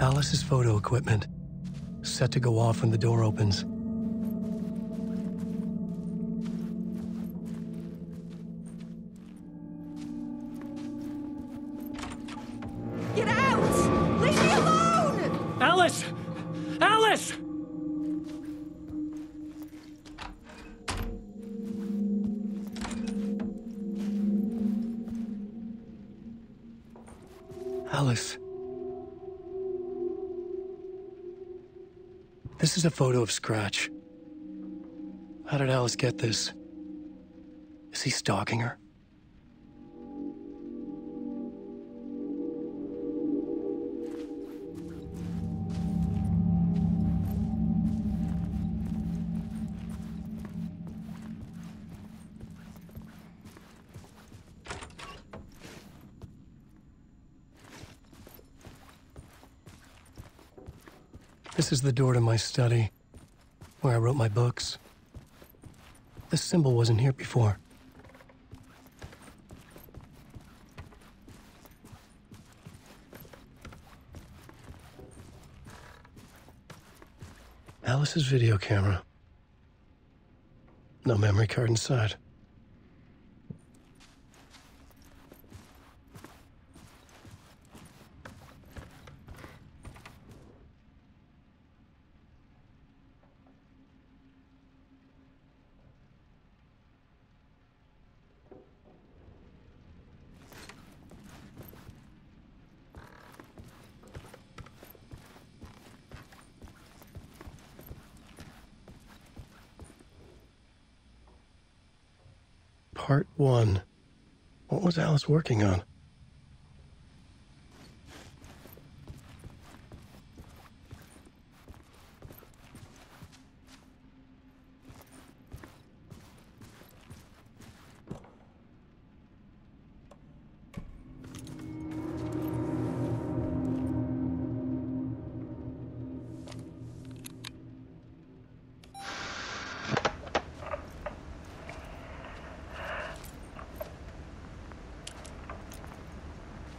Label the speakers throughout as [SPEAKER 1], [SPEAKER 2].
[SPEAKER 1] Alice's photo equipment, set to go off when the door opens.
[SPEAKER 2] Get out! Leave me alone!
[SPEAKER 3] Alice! Alice!
[SPEAKER 1] Alice. This is a photo of Scratch. How did Alice get this? Is he stalking her? This is the door to my study, where I wrote my books. This symbol wasn't here before. Alice's video camera. No memory card inside. Part 1. What was Alice working on?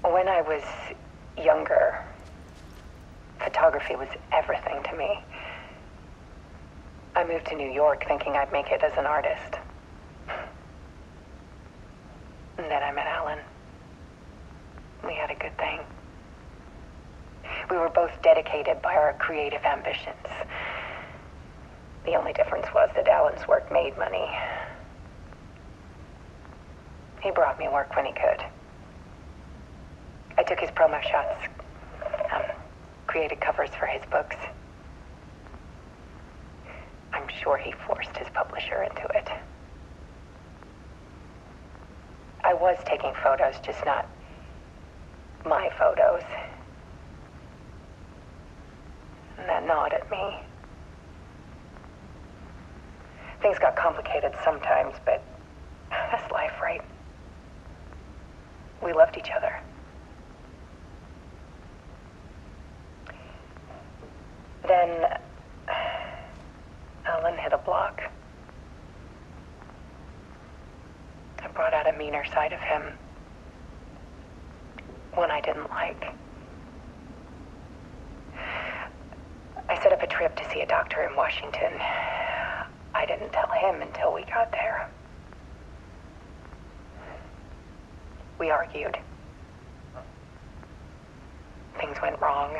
[SPEAKER 4] When I was younger, photography was everything to me. I moved to New York thinking I'd make it as an artist. And then I met Alan. We had a good thing. We were both dedicated by our creative ambitions. The only difference was that Alan's work made money. He brought me work when he could. I took his promo shots, created covers for his books. I'm sure he forced his publisher into it. I was taking photos, just not my photos. And that gnawed at me. Things got complicated sometimes, but that's life, right? We loved each other. Then Alan hit a block. I brought out a meaner side of him. One I didn't like. I set up a trip to see a doctor in Washington. I didn't tell him until we got there. We argued. Things went wrong.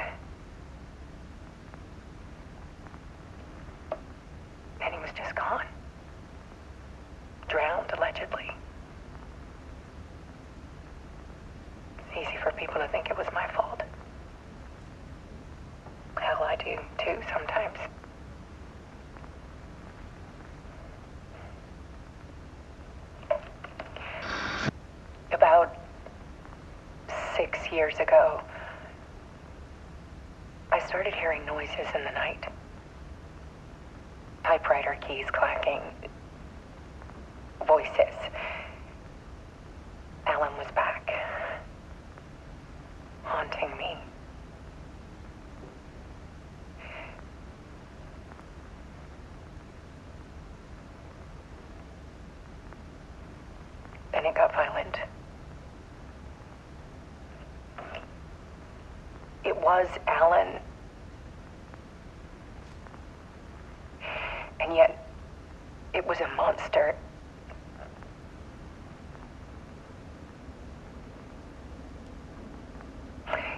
[SPEAKER 4] And he was just gone. Drowned, allegedly. It's easy for people to think it was my fault. Hell, I do too sometimes. About 6 years ago, I started hearing noises in the night. Typewriter keys clacking. Voices. Alan was back. Haunting me. Then it got violent. It was Alan. And yet, it was a monster.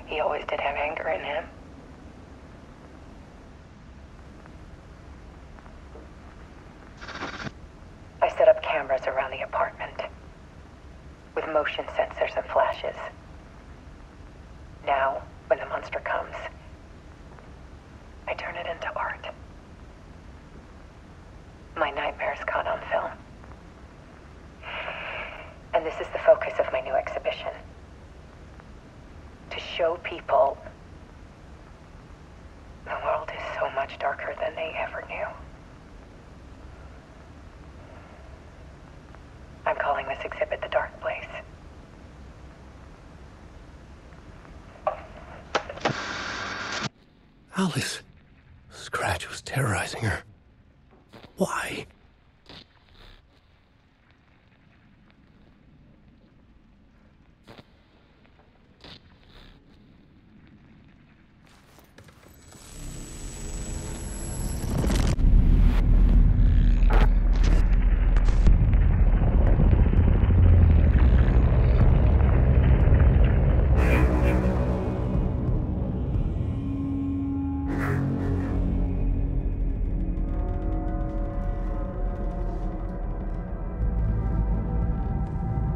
[SPEAKER 4] He always did have anger in him. I set up cameras around the apartment with motion sensors and flashes. Now, when the monster comes, I turn it into art. My nightmares caught on film. And this is the focus of my new exhibition. To show people the world is so much darker than they ever knew. I'm calling this exhibit The Dark Place.
[SPEAKER 1] Alice. Scratch was terrorizing her. Why?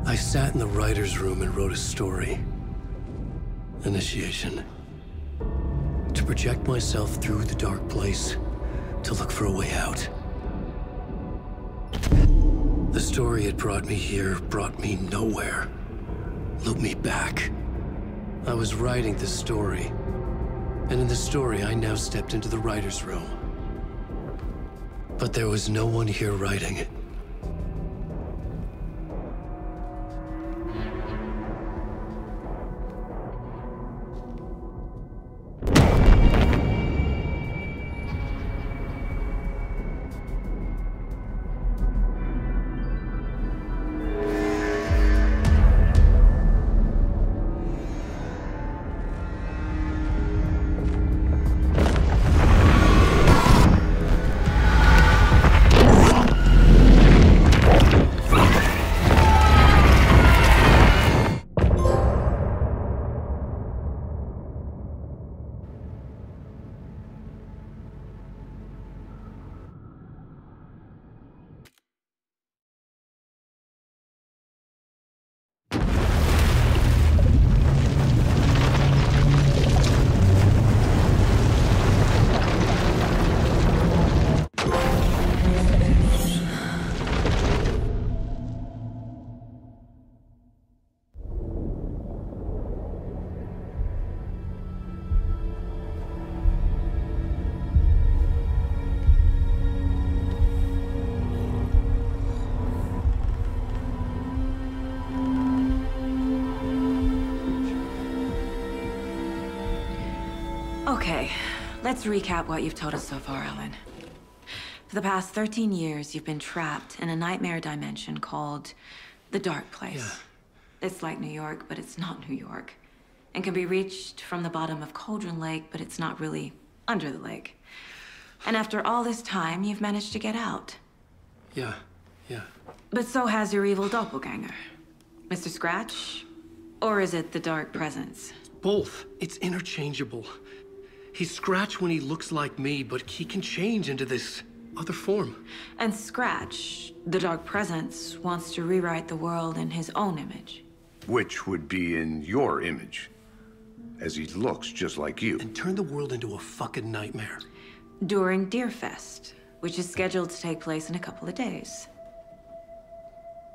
[SPEAKER 1] I sat in the writer's room and wrote a story. Initiation. To project myself through the dark place, to look for a way out. The story had brought me here, brought me nowhere. Looped me back. I was writing the story. And in the story, I now stepped into the writer's room. But there was no one here writing it.
[SPEAKER 2] Okay, let's recap what you've told us so far, Alan. For the past 13 years, you've been trapped in a nightmare dimension called the Dark Place.
[SPEAKER 1] Yeah.
[SPEAKER 2] It's like New York, but it's not New York. And can be reached from the bottom of Cauldron Lake, but it's not really under the lake. And after all this time, you've managed to get out.
[SPEAKER 1] Yeah.
[SPEAKER 2] But so has your evil doppelganger. Mr. Scratch? Or is it the Dark Presence?
[SPEAKER 1] Both. It's interchangeable. He's Scratch when he looks like me, but he can change into this other form.
[SPEAKER 2] And Scratch, the Dark Presence, wants to rewrite the world in his own image.
[SPEAKER 5] Which would be in your image, as he looks just like you.
[SPEAKER 1] And turn the world into a fucking nightmare.
[SPEAKER 2] During Deerfest, which is scheduled to take place in a couple of days.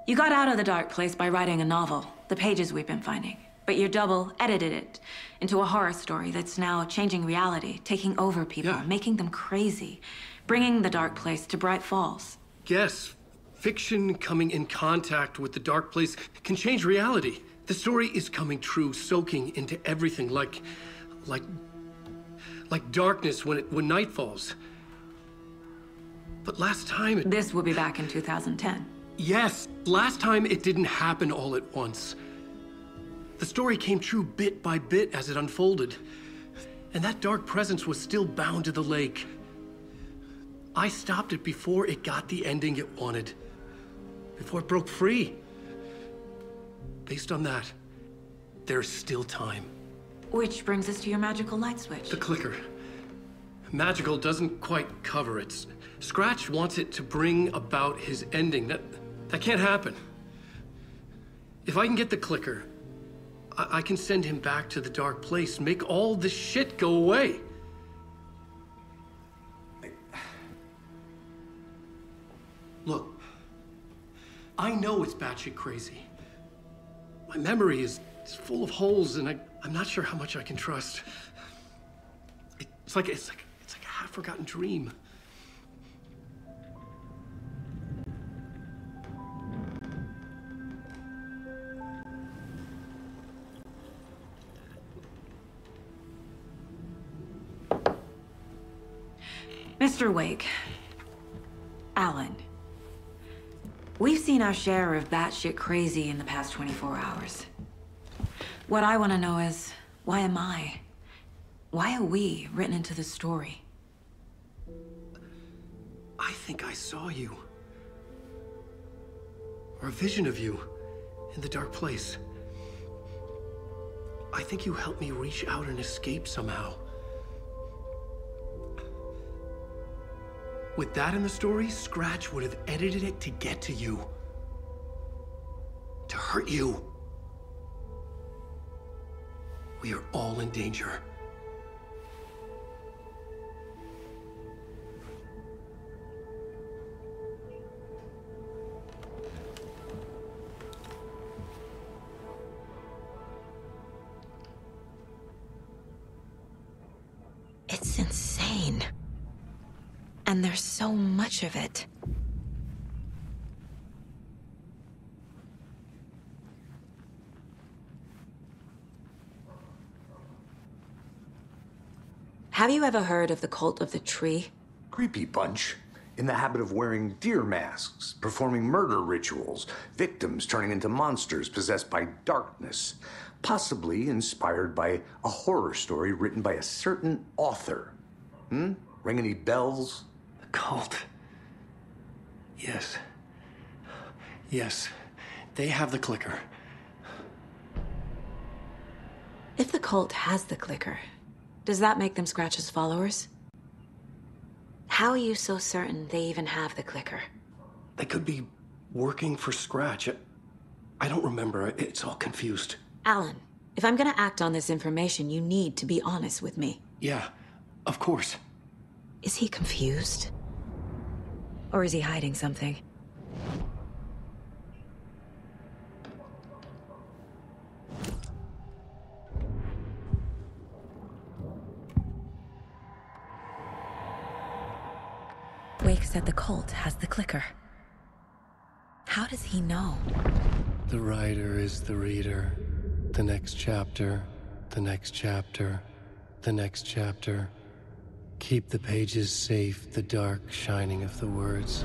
[SPEAKER 2] You got out of the Dark Place by writing a novel, the pages we've been finding. But your double edited it into a horror story that's now changing reality, taking over people, making them crazy, bringing the Dark Place to Bright Falls.
[SPEAKER 1] Yes, fiction coming in contact with the Dark Place can change reality. The story is coming true, soaking into everything, like darkness when night falls. But last time
[SPEAKER 2] This will be back in 2010.
[SPEAKER 1] Yes, last time it didn't happen all at once. The story came true bit by bit as it unfolded. And that dark presence was still bound to the lake. I stopped it before it got the ending it wanted. Before it broke free. Based on that, there's still time.
[SPEAKER 2] Which brings us to your magical light switch.
[SPEAKER 1] The clicker. Magical doesn't quite cover it. Scratch wants it to bring about his ending. That can't happen. If I can get the clicker, I can send him back to the dark place, make all this shit go away. Look, I know it's batshit crazy. My memory is full of holes, and I'm not sure how much I can trust. It's like a half-forgotten dream.
[SPEAKER 2] Mr. Wake. Alan. We've seen our share of batshit crazy in the past 24 hours. What I want to know is, why am I? Why are we written into the story?
[SPEAKER 1] I think I saw you. Or a vision of you in the dark place. I think you helped me reach out and escape somehow. With that in the story, Scratch would have edited it to get to you. To hurt you. We are all in danger.
[SPEAKER 2] It's insane. And there's so much of it. Have you ever heard of the Cult of the Tree?
[SPEAKER 5] Creepy bunch. In the habit of wearing deer masks, performing murder rituals, victims turning into monsters possessed by darkness. Possibly inspired by a horror story written by a certain author. Ring any bells?
[SPEAKER 1] Cult. Yes. Yes. They have the clicker.
[SPEAKER 2] If the cult has the clicker, does that make them Scratch's followers? How are you so certain they even have the clicker?
[SPEAKER 1] They could be working for Scratch. I don't remember. It's all confused.
[SPEAKER 2] Alan, if I'm gonna act on this information, you need to be honest with me.
[SPEAKER 1] Yeah, of course.
[SPEAKER 2] Is he confused? Or is he hiding something? Wake said the cult has the clicker. How does he know?
[SPEAKER 1] The writer is the reader. The next chapter, the next chapter, the next chapter. Keep the pages safe, the dark shining of the words.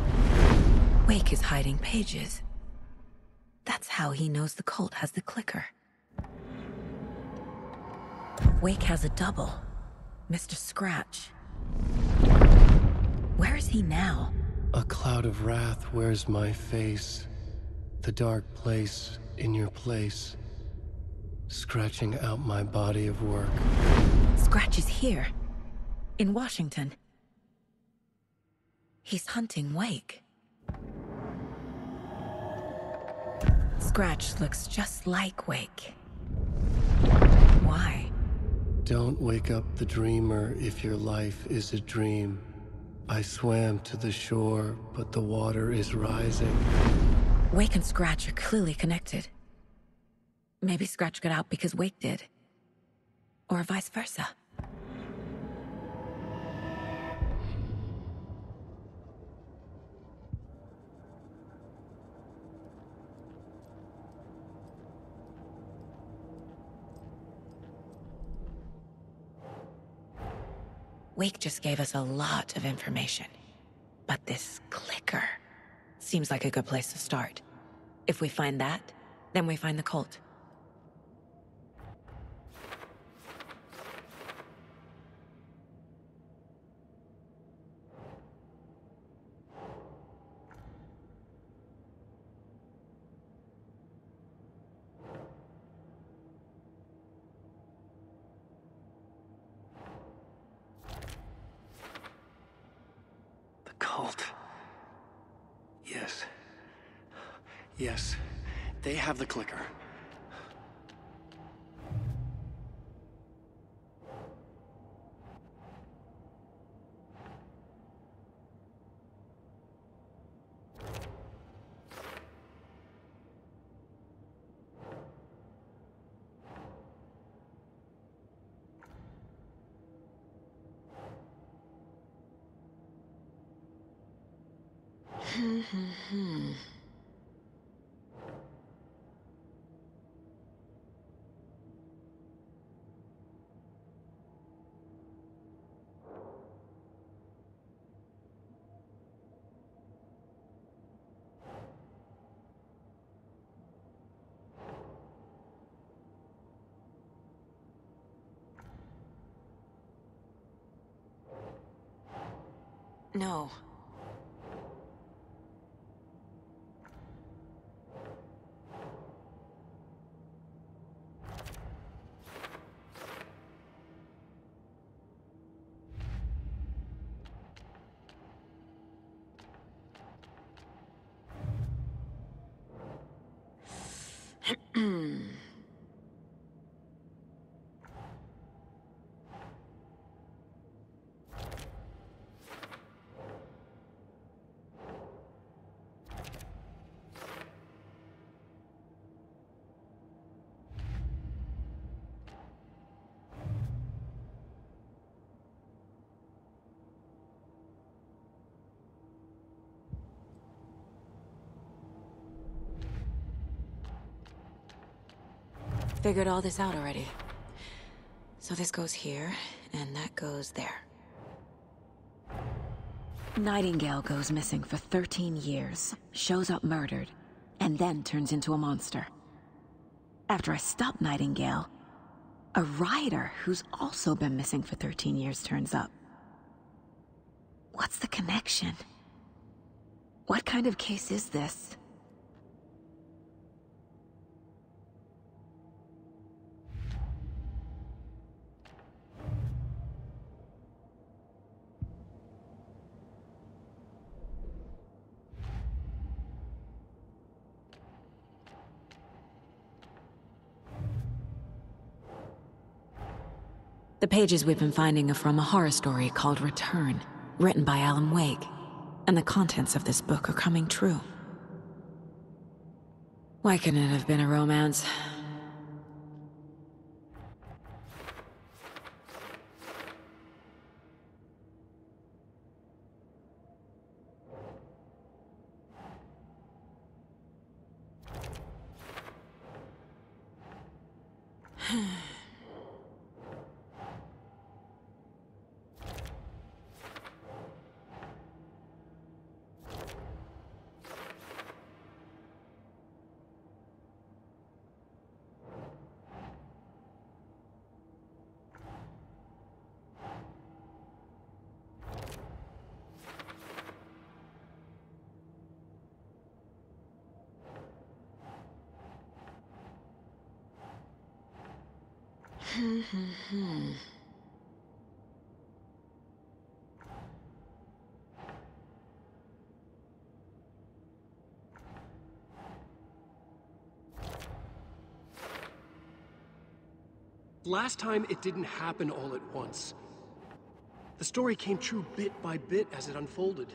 [SPEAKER 2] Wake is hiding pages. That's how he knows the cult has the clicker. Wake has a double. Mr. Scratch. Where is he now?
[SPEAKER 1] A cloud of wrath wears my face. The dark place in your place. Scratching out my body of work.
[SPEAKER 2] Scratch is here. In Washington. He's hunting Wake. Scratch looks just like Wake. Why?
[SPEAKER 1] Don't wake up the dreamer if your life is a dream. I swam to the shore, but the water is rising.
[SPEAKER 2] Wake and Scratch are clearly connected. Maybe Scratch got out because Wake did. Or vice versa. Wake just gave us a lot of information. But this clicker seems like a good place to start. If we find that, then we find the cult.
[SPEAKER 3] Yes, they have the clicker.
[SPEAKER 2] No. Figured all this out already. So this goes here, and that goes there.
[SPEAKER 6] Nightingale goes missing for 13 years, shows up murdered, and then turns into a monster. After I stop Nightingale, a rider who's also been missing for 13 years turns up. What's the connection? What kind of case is this?
[SPEAKER 2] The pages we've been finding are from a horror story called Return, written by Alan Wake. And the contents of this book are coming true. Why couldn't it have been a romance?
[SPEAKER 3] Last time, it didn't happen all at once. The story came true bit by bit as it unfolded.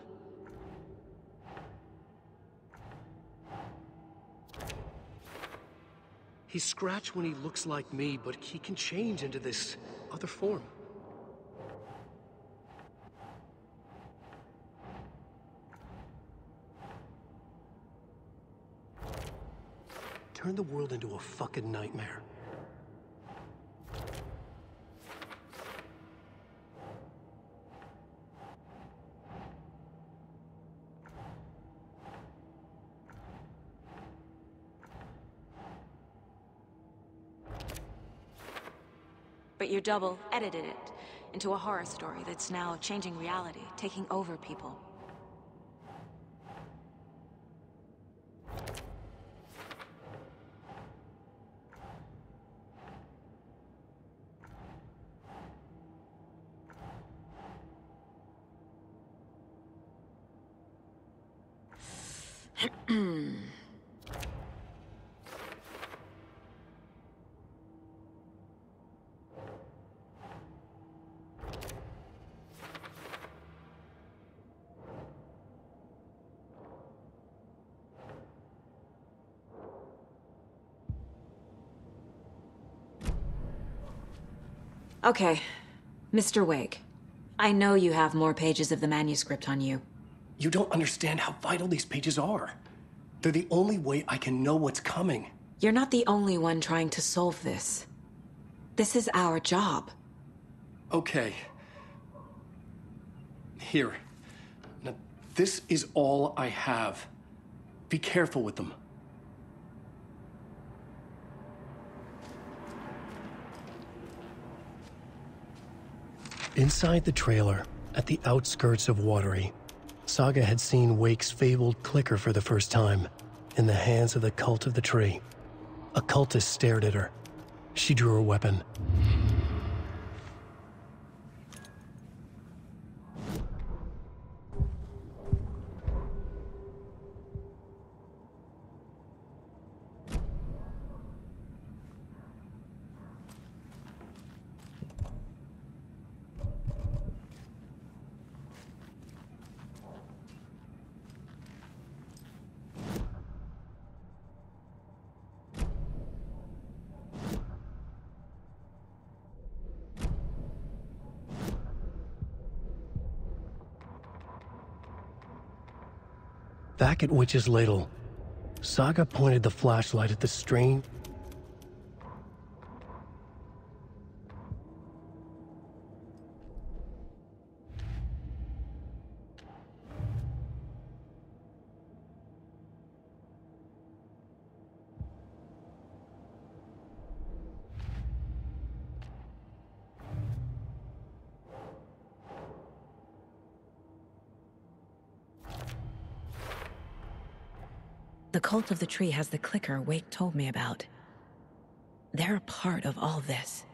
[SPEAKER 3] He's Scratch when he looks like me, but he can change into this other form. Turn the world into a fucking nightmare.
[SPEAKER 2] But your double edited it into a horror story that's now changing reality, taking over people. Okay. Mr. Wake, I know you have more pages of the manuscript on you.
[SPEAKER 3] You don't understand how vital these pages are. They're the only way I can know what's coming.
[SPEAKER 2] You're not the only one trying to solve this. This is our job.
[SPEAKER 3] Okay. Here. Now, this is all I have. Be careful with them. Inside the trailer, at the outskirts of Watery, Saga had seen Wake's fabled clicker for the first time, in the hands of the Cult of the Tree. A cultist stared at her. She drew her weapon. Back at Witch's Ladle, Saga pointed the flashlight at the strange...
[SPEAKER 2] The Cult of the Tree has the clicker Wake told me about. They're a part of all this.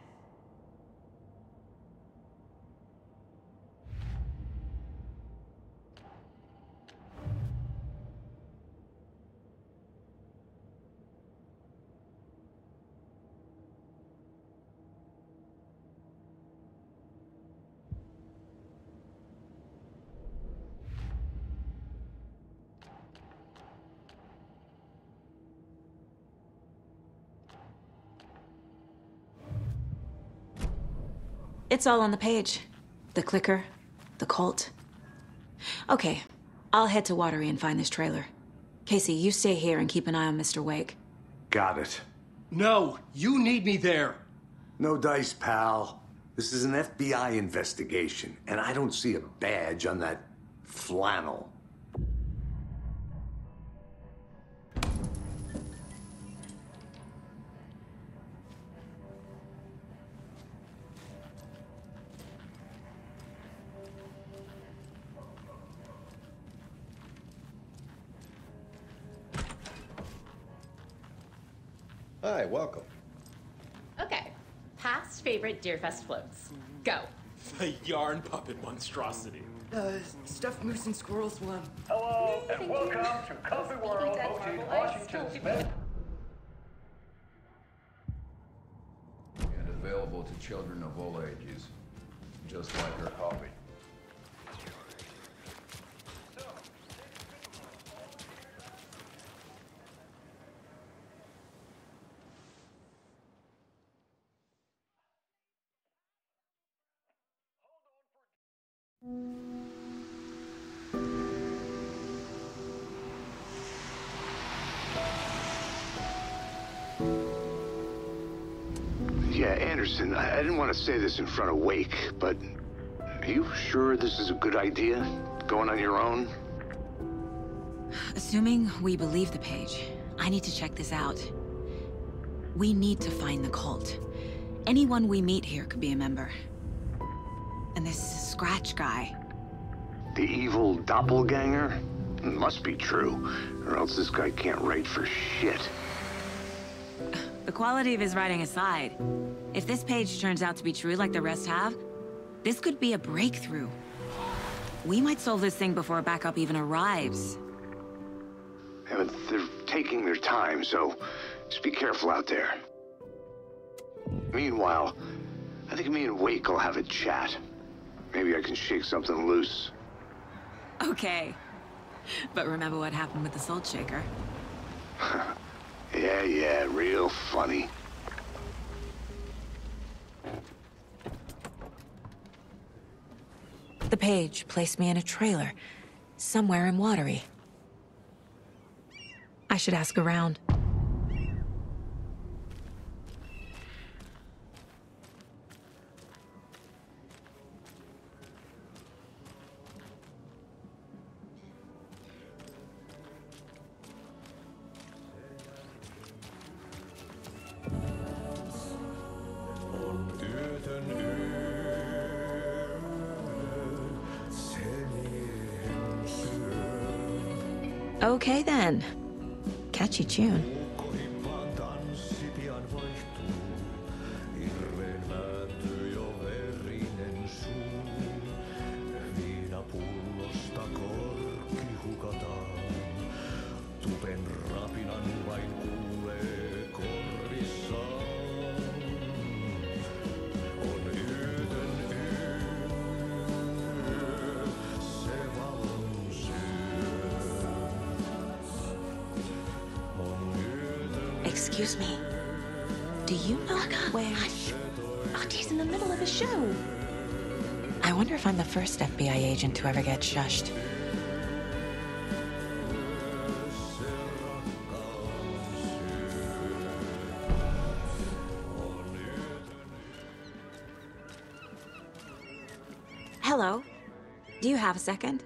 [SPEAKER 2] It's all on the page. The clicker, the cult. Okay, I'll head to Watery and find this trailer. Casey, you stay here and keep an eye on Mr. Wake.
[SPEAKER 5] Got it.
[SPEAKER 3] No, you need me there.
[SPEAKER 5] No dice, pal. This is an FBI investigation, and I don't see a badge on that flannel.
[SPEAKER 7] Hi, welcome.
[SPEAKER 8] Okay, past favorite Deerfest floats. Go.
[SPEAKER 9] The yarn puppet monstrosity.
[SPEAKER 10] Stuffed moose and squirrels one.
[SPEAKER 11] Hello, and welcome to Comfy World, hosting Washington's best.
[SPEAKER 12] And available to children of all ages, just like her coffee.
[SPEAKER 5] Yeah, Anderson, I didn't want to say this in front of Wake, but are you sure this is a good idea? Going on your own?
[SPEAKER 2] Assuming we believe the page, I need to check this out. We need to find the cult. Anyone we meet here could be a member. And this Scratch guy.
[SPEAKER 5] The evil doppelganger? Must be true, or else this guy can't write for shit.
[SPEAKER 2] The quality of his writing aside, if this page turns out to be true like the rest have, this could be a breakthrough. We might solve this thing before backup even arrives.
[SPEAKER 5] Yeah, but they're taking their time, so just be careful out there. Meanwhile, I think me and Wake will have a chat. Maybe I can shake something loose.
[SPEAKER 2] Okay. But remember what happened with the Salt Shaker?
[SPEAKER 5] Yeah, real funny.
[SPEAKER 2] The page placed me in a trailer, somewhere in Watery. I should ask around. Okay then. Catchy tune. Excuse me. Do you know where...
[SPEAKER 6] Hush. Audie's in the middle of a show.
[SPEAKER 2] I wonder if I'm the first FBI agent to ever get shushed. Hello. Do you have a second?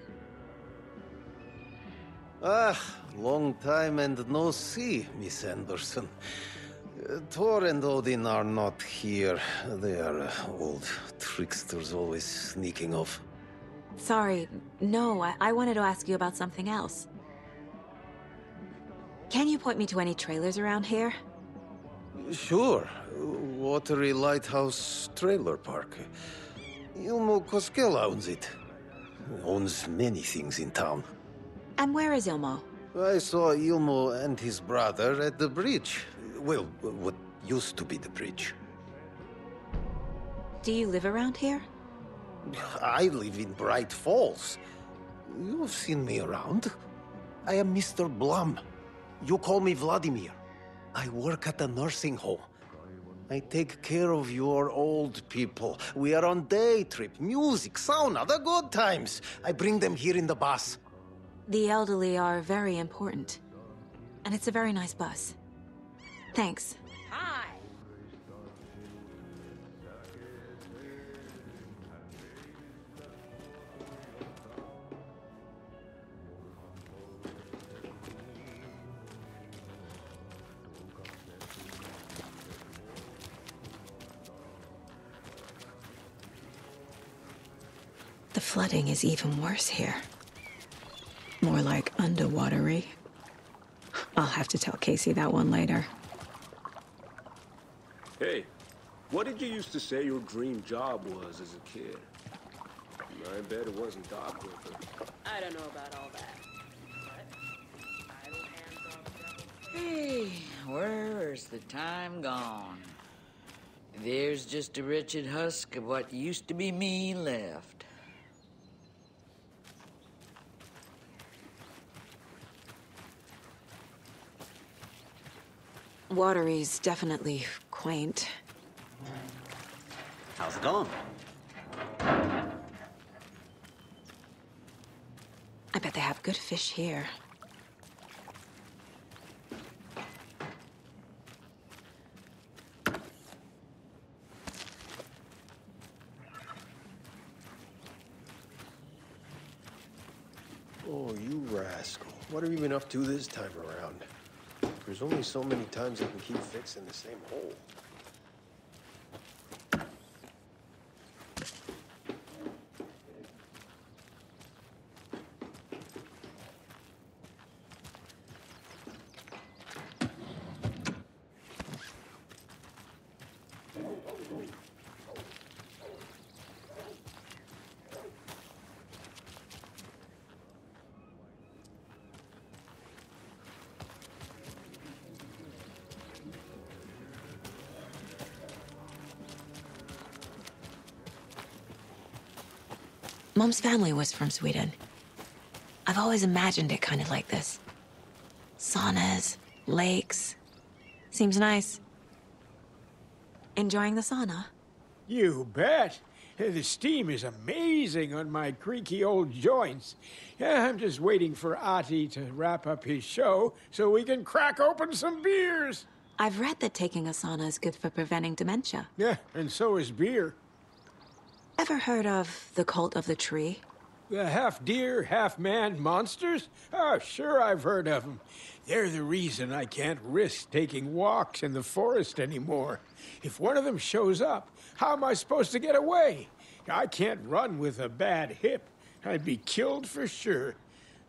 [SPEAKER 7] Long time and no see, Miss Anderson. Thor and Odin are not here. They are old tricksters always sneaking off.
[SPEAKER 2] Sorry. No, I wanted to ask you about something else. Can you point me to any trailers around here?
[SPEAKER 7] Sure. Watery Lighthouse Trailer Park. Ilmo Koskela owns it. Owns many things in town.
[SPEAKER 2] And where is Ilmo?
[SPEAKER 7] I saw Ilmo and his brother at the bridge. Well, what used to be the bridge.
[SPEAKER 2] Do you live around here?
[SPEAKER 7] I live in Bright Falls. You've seen me around. I am Mr. Blum. You call me Vladimir. I work at a nursing home. I take care of your old people. We are on day trip, music, sauna, the good times. I bring them here in the bus.
[SPEAKER 2] The elderly are very important. And it's a very nice bus. Thanks.
[SPEAKER 6] Hi.
[SPEAKER 2] The flooding is even worse here. More like underwatery. I'll have to tell Casey that one later.
[SPEAKER 13] Hey, what did you used to say your dream job was as a kid? I bet it wasn't Doc Whipper.
[SPEAKER 10] I don't know about all that.
[SPEAKER 14] Hey, where's the time gone? There's just a wretched husk of what used to be me left.
[SPEAKER 2] Watery's definitely quaint.
[SPEAKER 15] How's it going?
[SPEAKER 2] I bet they have good fish here.
[SPEAKER 16] Oh, you rascal. What have you been up to this time around? There's only so many times I can keep fixing the same hole.
[SPEAKER 2] Mom's family was from Sweden. I've always imagined it kind of like this. Saunas, lakes. Seems nice. Enjoying the sauna?
[SPEAKER 17] You bet.
[SPEAKER 15] The steam is amazing on my creaky old joints. Yeah, I'm just waiting for Ati to wrap up his show so we can crack open some beers.
[SPEAKER 2] I've read that taking a sauna is good for preventing dementia.
[SPEAKER 15] Yeah, and so is beer.
[SPEAKER 2] Ever heard of the Cult of the Tree?
[SPEAKER 15] The half-deer, half-man monsters? Oh, sure I've heard of them. They're the reason I can't risk taking walks in the forest anymore. If one of them shows up, how am I supposed to get away? I can't run with a bad hip. I'd be killed for sure.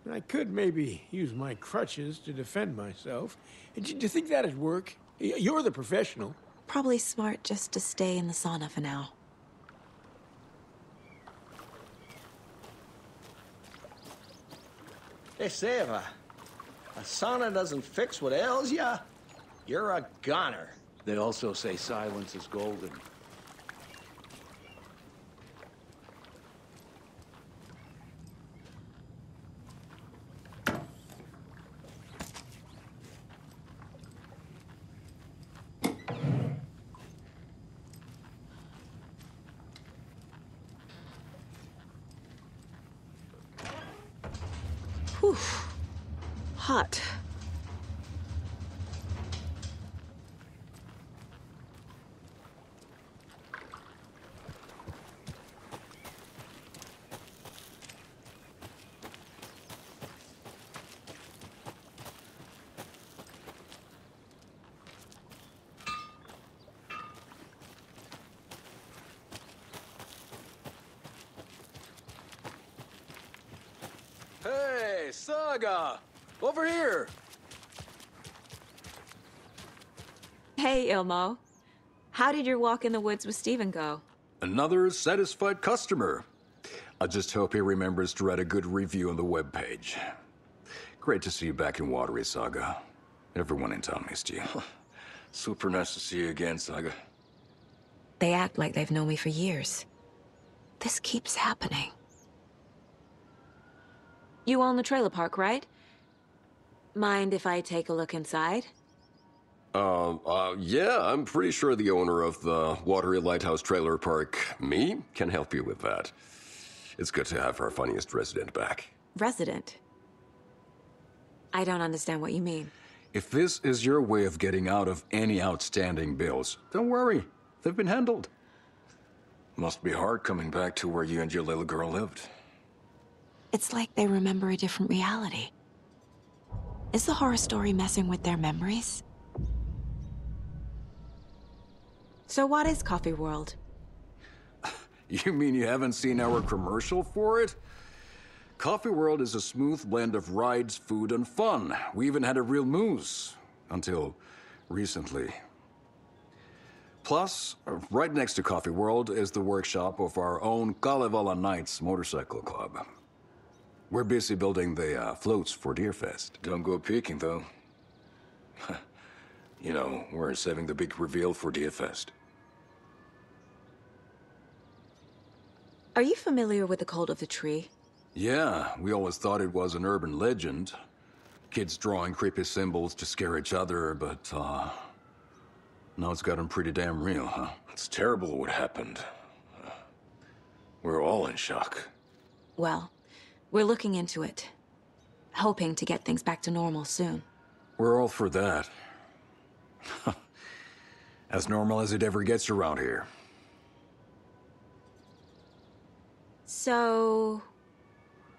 [SPEAKER 15] I could maybe use my crutches to defend myself. Do you think that'd work? You're the professional.
[SPEAKER 2] Probably smart just to stay in the sauna for now.
[SPEAKER 7] They say if a sauna doesn't fix what ails ya, you're a goner.
[SPEAKER 17] They also say silence is golden.
[SPEAKER 2] Whew. Hot.
[SPEAKER 17] Hey, Saga! Over here!
[SPEAKER 2] Hey, Ilmo. How did your walk in the woods with Steven go?
[SPEAKER 12] Another satisfied customer. I just hope he remembers to write a good review on the webpage. Great to see you back in Watery, Saga. Everyone in town missed you.
[SPEAKER 17] Super nice to see you again, Saga.
[SPEAKER 2] They act like they've known me for years. This keeps happening. You own the trailer park, right? Mind if I take a look inside?
[SPEAKER 18] Yeah, I'm pretty sure the owner of the Watery Lighthouse Trailer Park, me, can help you with that. It's good to have our funniest resident back.
[SPEAKER 2] Resident? I don't understand what you mean.
[SPEAKER 12] If this is your way of getting out of any outstanding bills, don't worry. They've been handled.
[SPEAKER 17] Must be hard coming back to where you and your little girl lived.
[SPEAKER 2] It's like they remember a different reality. Is the horror story messing with their memories? So what is Coffee World?
[SPEAKER 12] You mean you haven't seen our commercial for it? Coffee World is a smooth blend of rides, food, and fun. We even had a real moose. Until recently. Plus, right next to Coffee World is the workshop of our own Kalevala Knights Motorcycle Club. We're busy building the floats for Deerfest.
[SPEAKER 17] Don't go peeking, though. You know, we're saving the big reveal for Deerfest.
[SPEAKER 2] Are you familiar with the Cult of the Tree?
[SPEAKER 12] Yeah, we always thought it was an urban legend. Kids drawing creepy symbols to scare each other, but, now it's gotten pretty damn real, huh?
[SPEAKER 17] It's terrible what happened. We're all in shock.
[SPEAKER 2] Well, we're looking into it. Hoping to get things back to normal soon.
[SPEAKER 12] We're all for that. As normal as it ever gets around here.
[SPEAKER 2] So...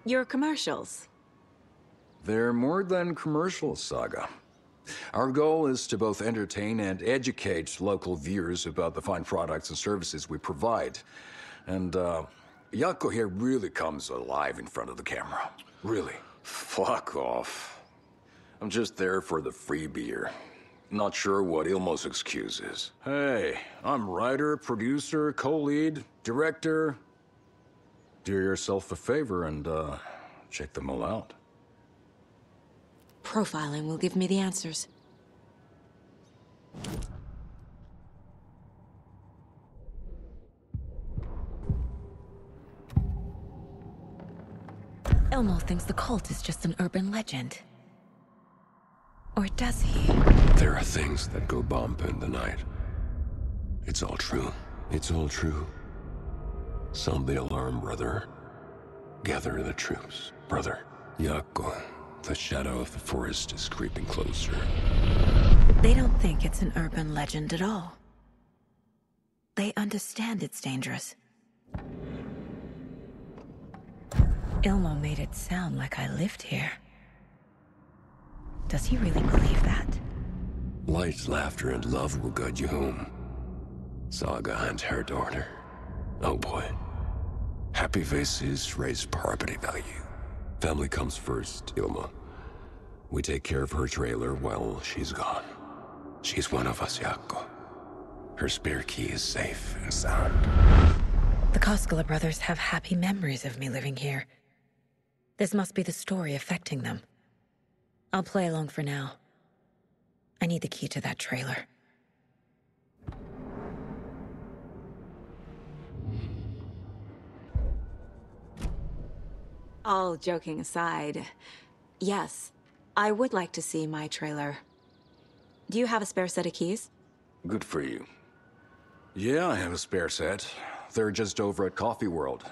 [SPEAKER 2] your commercials?
[SPEAKER 12] They're more than commercials, Saga. Our goal is to both entertain and educate local viewers about the fine products and services we provide. And, Jaakko here really comes alive in front of the camera. Really.
[SPEAKER 17] Fuck off. I'm just there for the free beer. Not sure what Ilmo's excuse is.
[SPEAKER 12] Hey, I'm writer, producer, co-lead, director. Do yourself a favor and, check them all out.
[SPEAKER 2] Profiling will give me the answers. Ilmo thinks the cult is just an urban legend. Or does he?
[SPEAKER 18] There are things that go bump in the night. It's all true. It's all true. Sound the alarm, brother. Gather the troops, brother. Yako, the shadow of the forest is creeping closer.
[SPEAKER 6] They don't think it's an urban legend at all. They understand it's dangerous. Ilmo made it sound like I lived here. Does he really believe that?
[SPEAKER 18] Light, laughter, and love will guide you home. Saga and her daughter. Oh boy. Happy faces raise property value. Family comes first, Ilma. We take care of her trailer while she's gone. She's one of us, Yako. Her spare key is safe and sound.
[SPEAKER 6] The Koskela brothers have happy memories of me living here. This must be the story affecting them. I'll play along for now. I need the key to that trailer. All joking aside, yes, I would like to see my trailer. Do you have a spare set of keys?
[SPEAKER 12] Good for you. Yeah, I have a spare set. They're just over at Coffee World.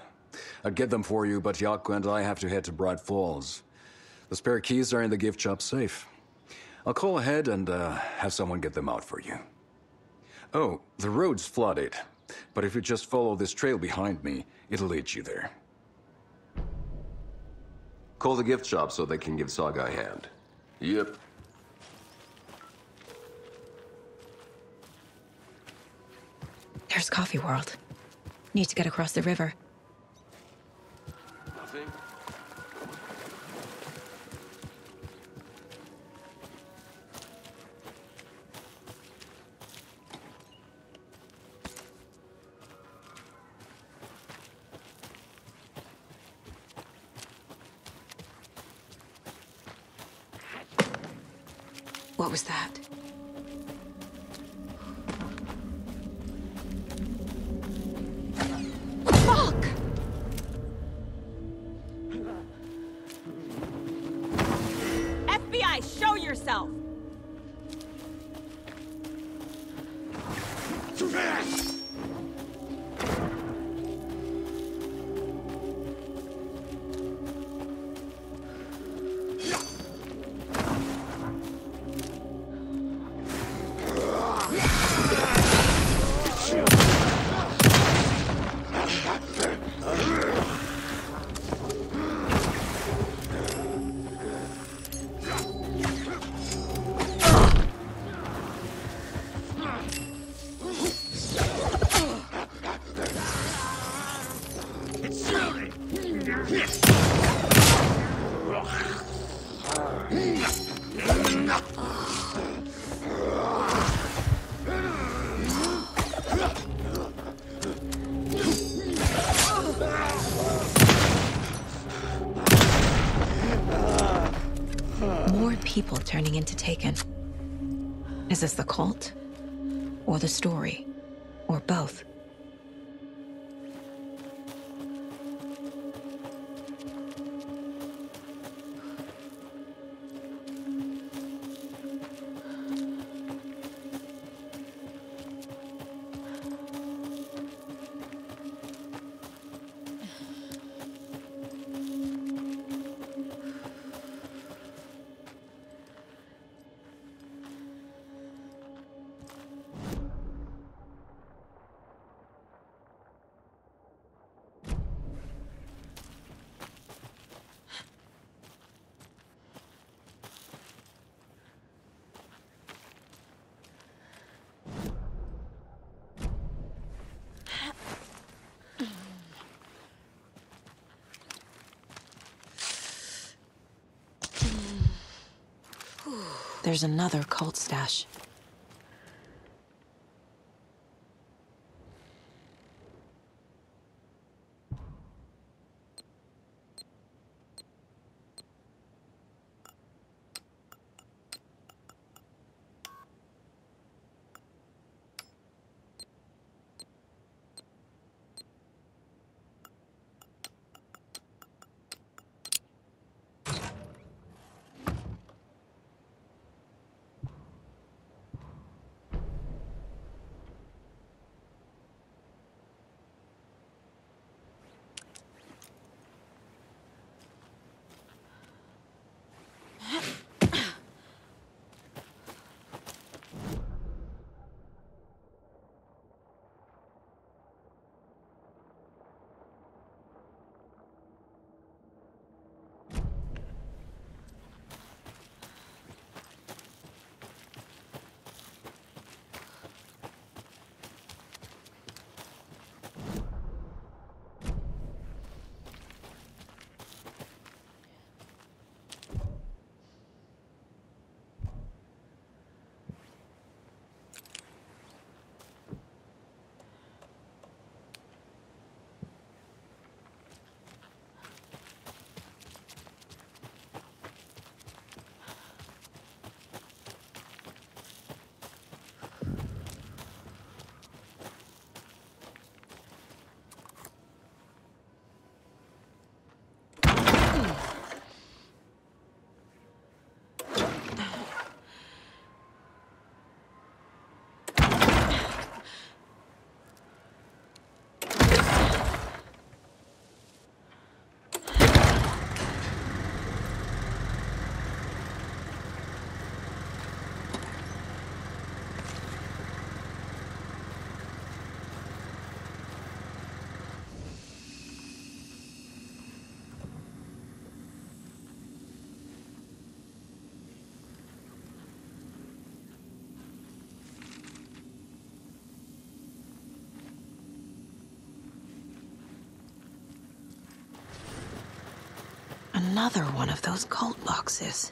[SPEAKER 12] I'd get them for you, but Yako and I have to head to Bright Falls. The spare keys are in the gift shop safe. I'll call ahead and have someone get them out for you. Oh, the road's flooded, but if you just follow this trail behind me, it'll lead you there.
[SPEAKER 18] Call the gift shop so they can give Saga a hand. Yep.
[SPEAKER 6] There's Coffee World. Need to get across the river.
[SPEAKER 18] Nothing?
[SPEAKER 6] What was that? Fuck! FBI, show yourself! More people turning into Taken. Is this the cult? Or the story? Or both? There's another cult stash. Another one of those cult boxes.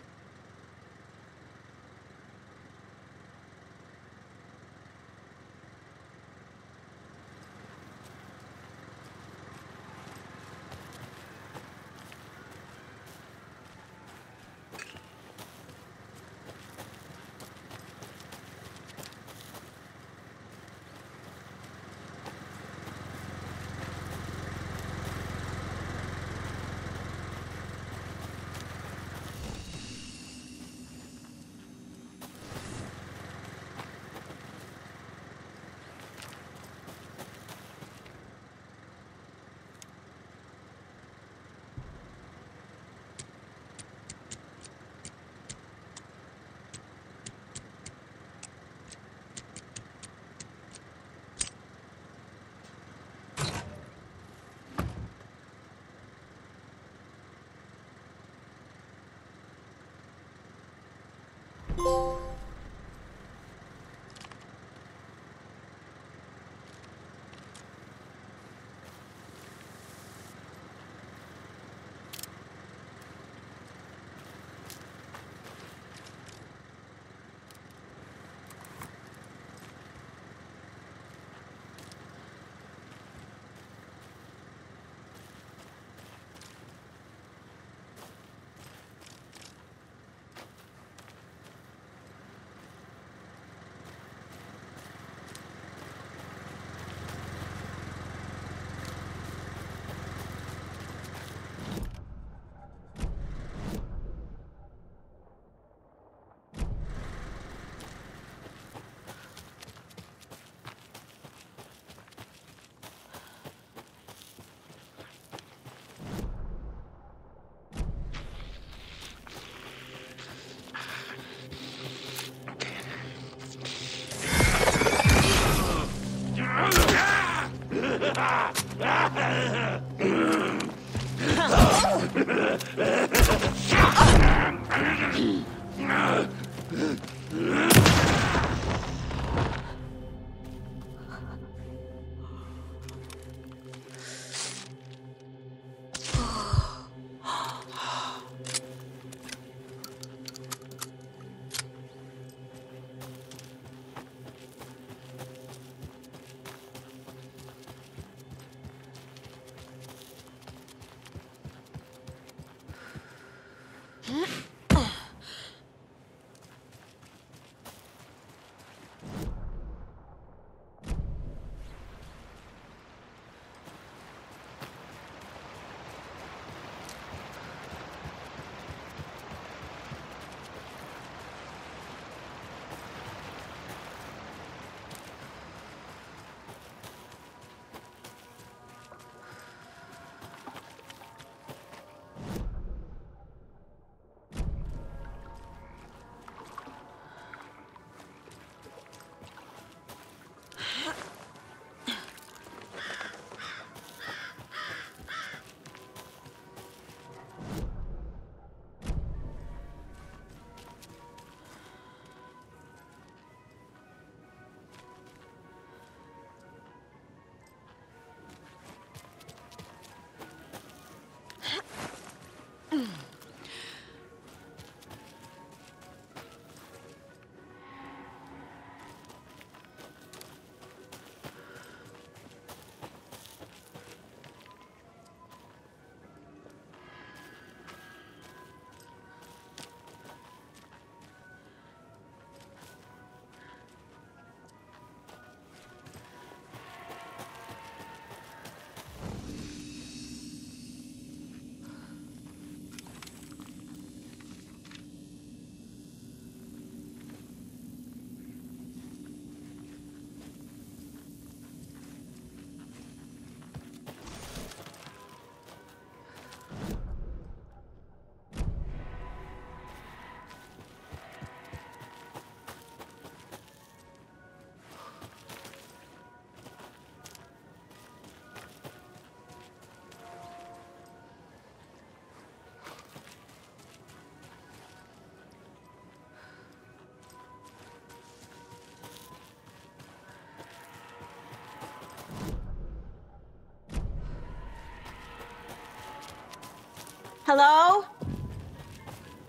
[SPEAKER 2] Hello?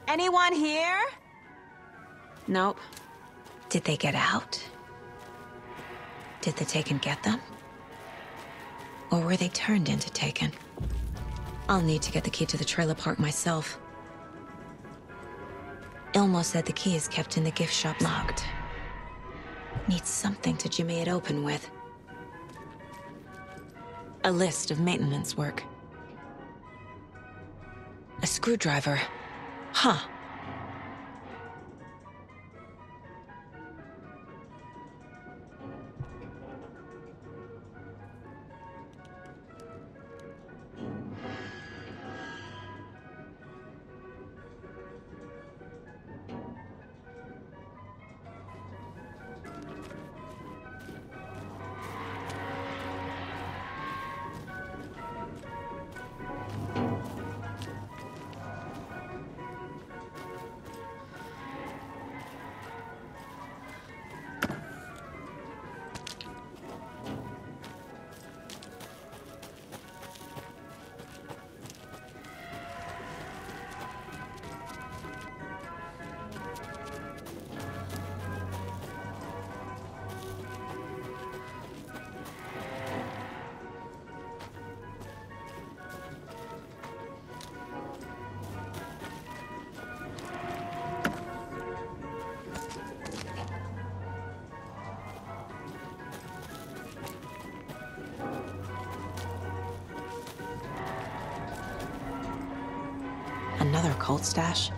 [SPEAKER 2] Anyone here? Nope. Did they get out? Did the Taken get them? Or were they turned into Taken? I'll need to get the key to the trailer park myself. Ilmo said the key is kept in the gift shop locked. Need something to jimmy it open with. A list of maintenance work. A screwdriver. Huh. Another cult stash?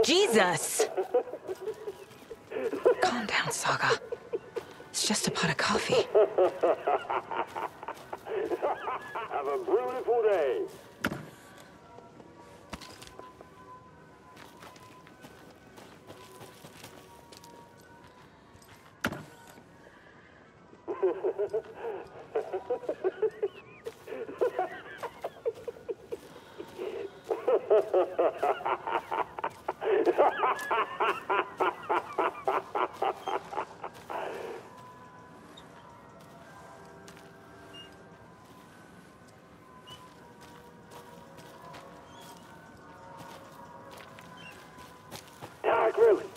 [SPEAKER 2] Jesus! Calm down, Saga. It's just a pot of coffee.
[SPEAKER 11] Have a beautiful day. Dark Route.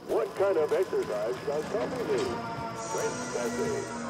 [SPEAKER 11] What kind of exercise does coffee need? French cafe.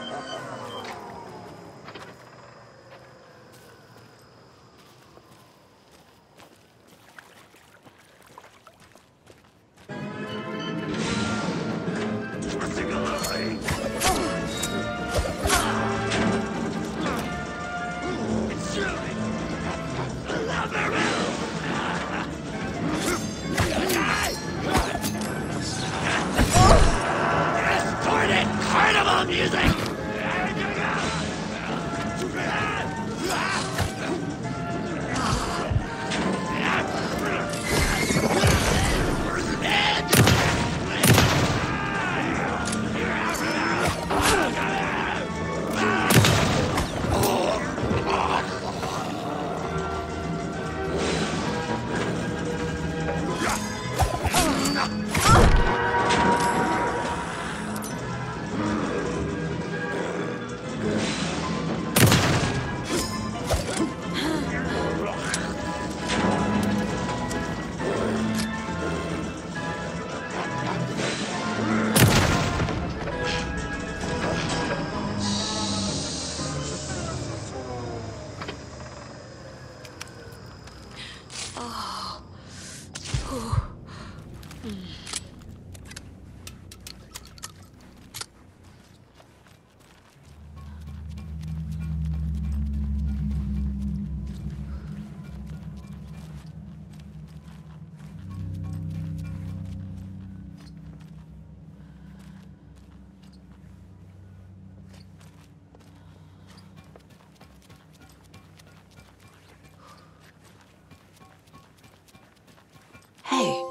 [SPEAKER 2] Hey,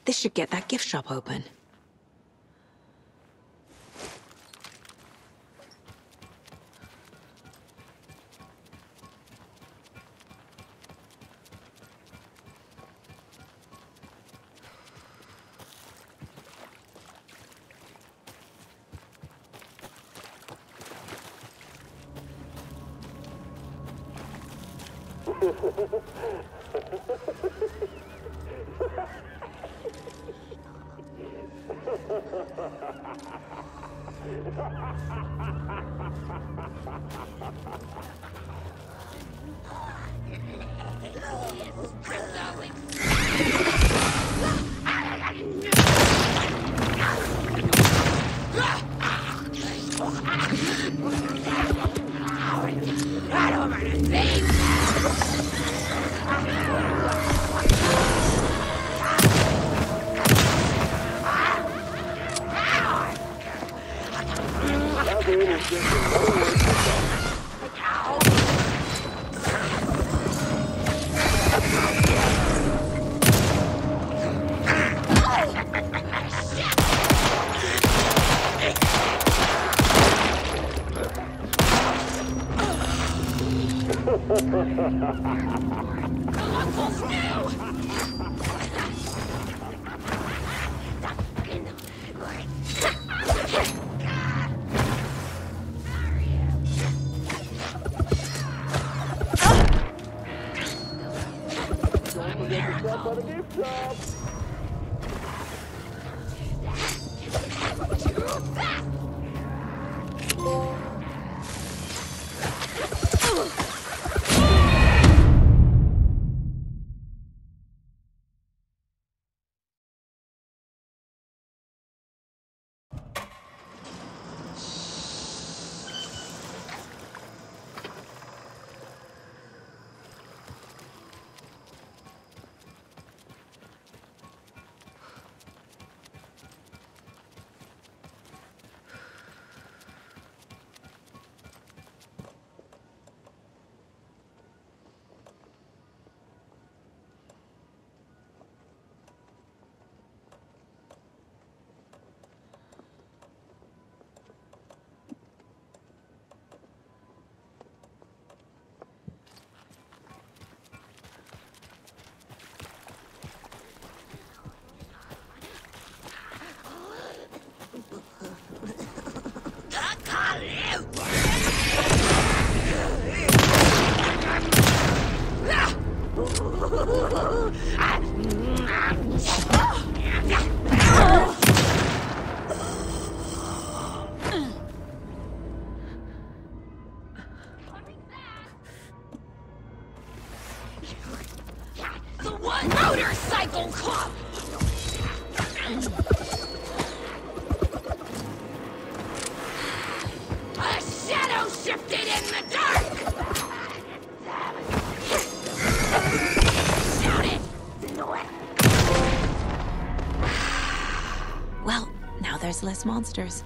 [SPEAKER 2] this should get that gift shop open.
[SPEAKER 19] The one motorcycle club! A shadow shifted in the dark! Shoot it!
[SPEAKER 2] Well, now there's less monsters.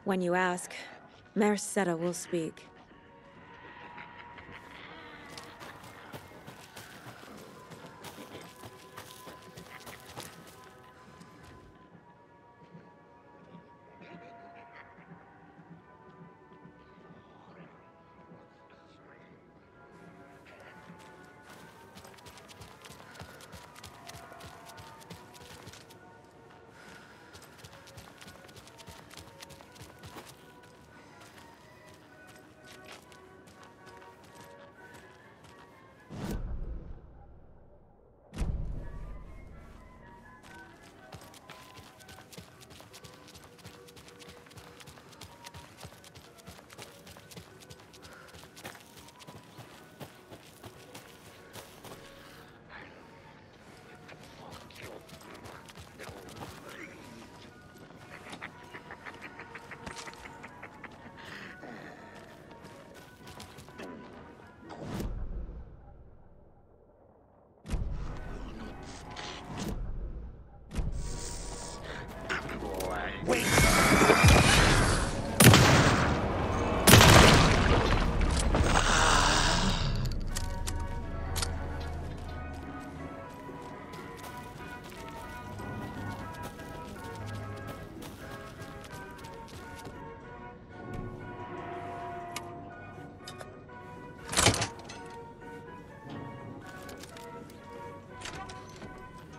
[SPEAKER 2] When you ask, Merceda will speak.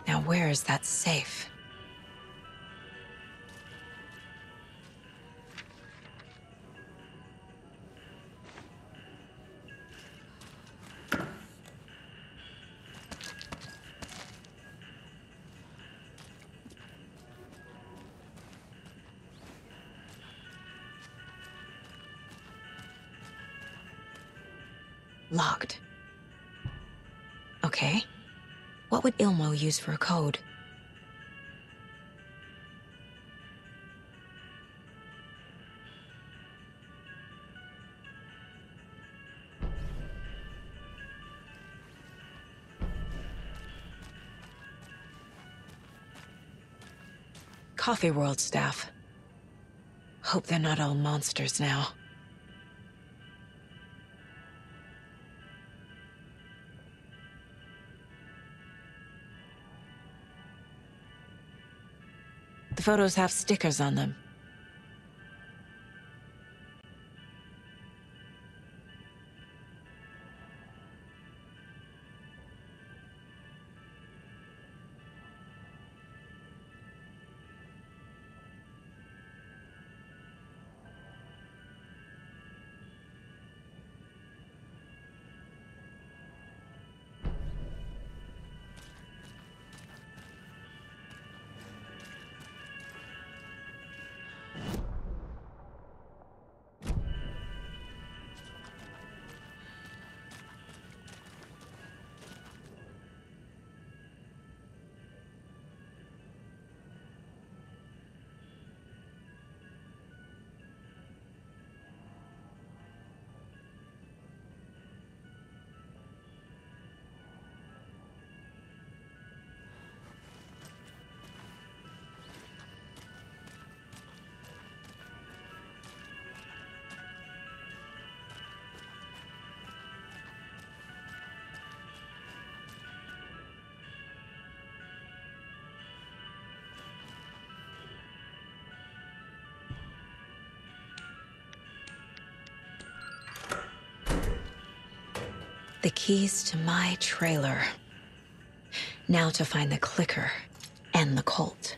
[SPEAKER 2] Now where is that safe? Locked. Okay. What would Ilmo use for a code? Coffee World staff. Hope they're not all monsters now. The photos have stickers on them. The keys to my trailer. Now to find the clicker and the Colt.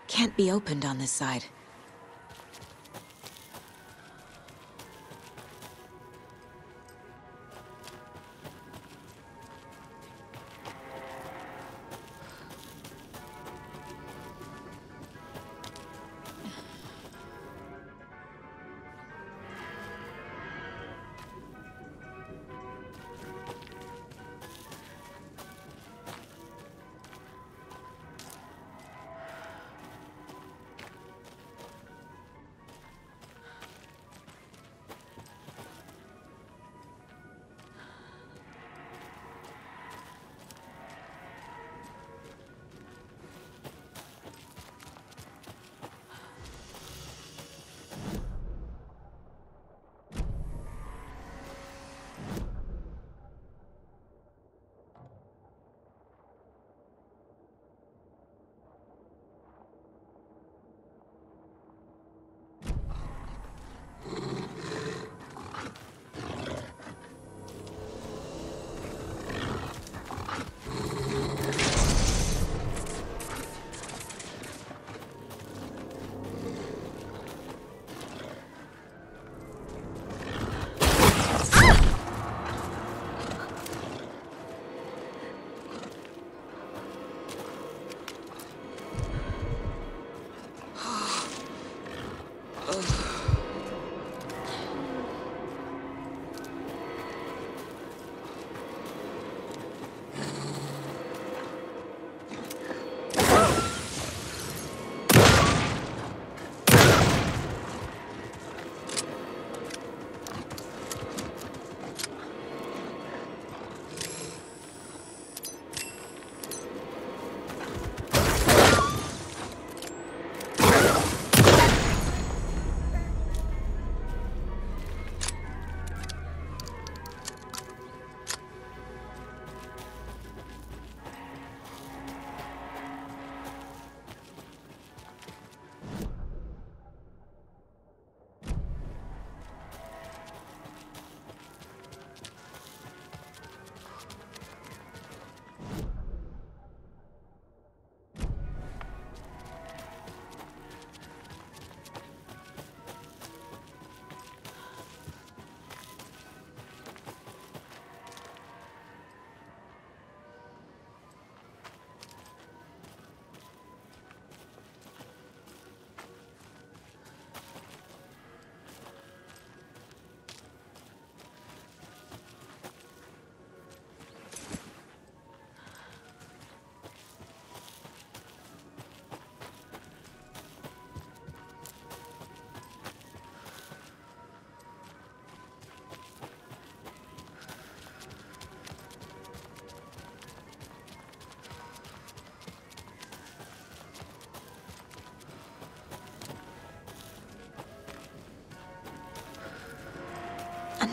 [SPEAKER 2] Can't be opened on this side.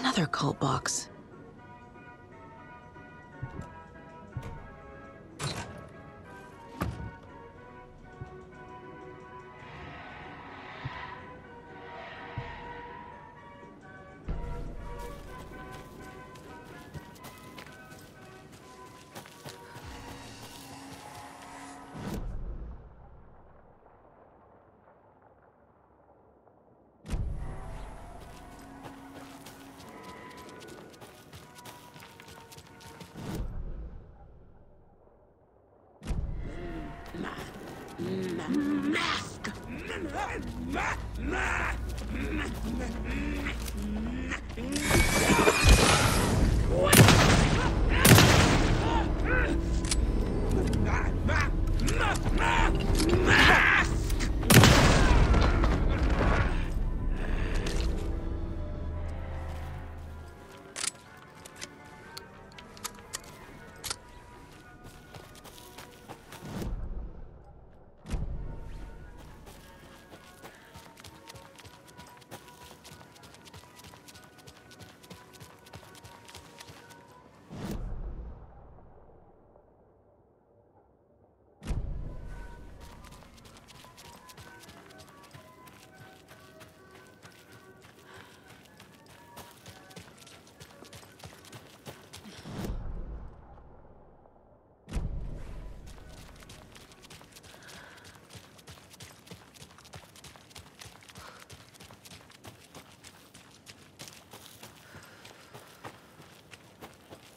[SPEAKER 6] Another cult box.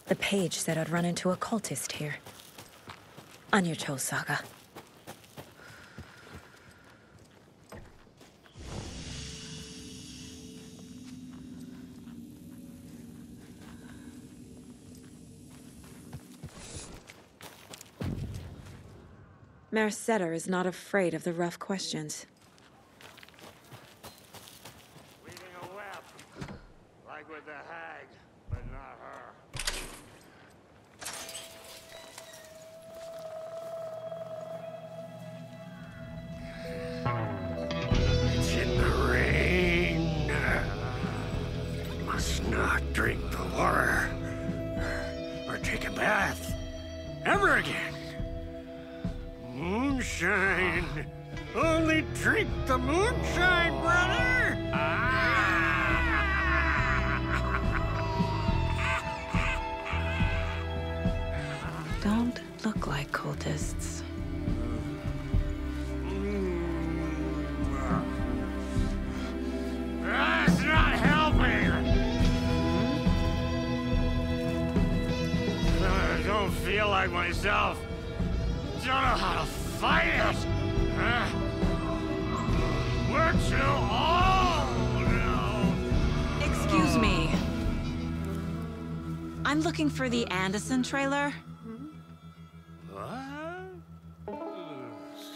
[SPEAKER 2] The page said I'd run into a cultist here. On your toes, Saga. Merceder is not afraid of the rough questions.
[SPEAKER 20] Weaving a web, like with the hag, but not her.
[SPEAKER 11] It's in the rain. Must not drink the water or take a bath ever again. Moonshine. Only drink the moonshine, brother!
[SPEAKER 2] Don't look like cultists.
[SPEAKER 11] That's not helping! I don't feel like myself. Don't know how to fight it! We're too old now!
[SPEAKER 2] Excuse me. I'm looking for the Anderson trailer.
[SPEAKER 11] What?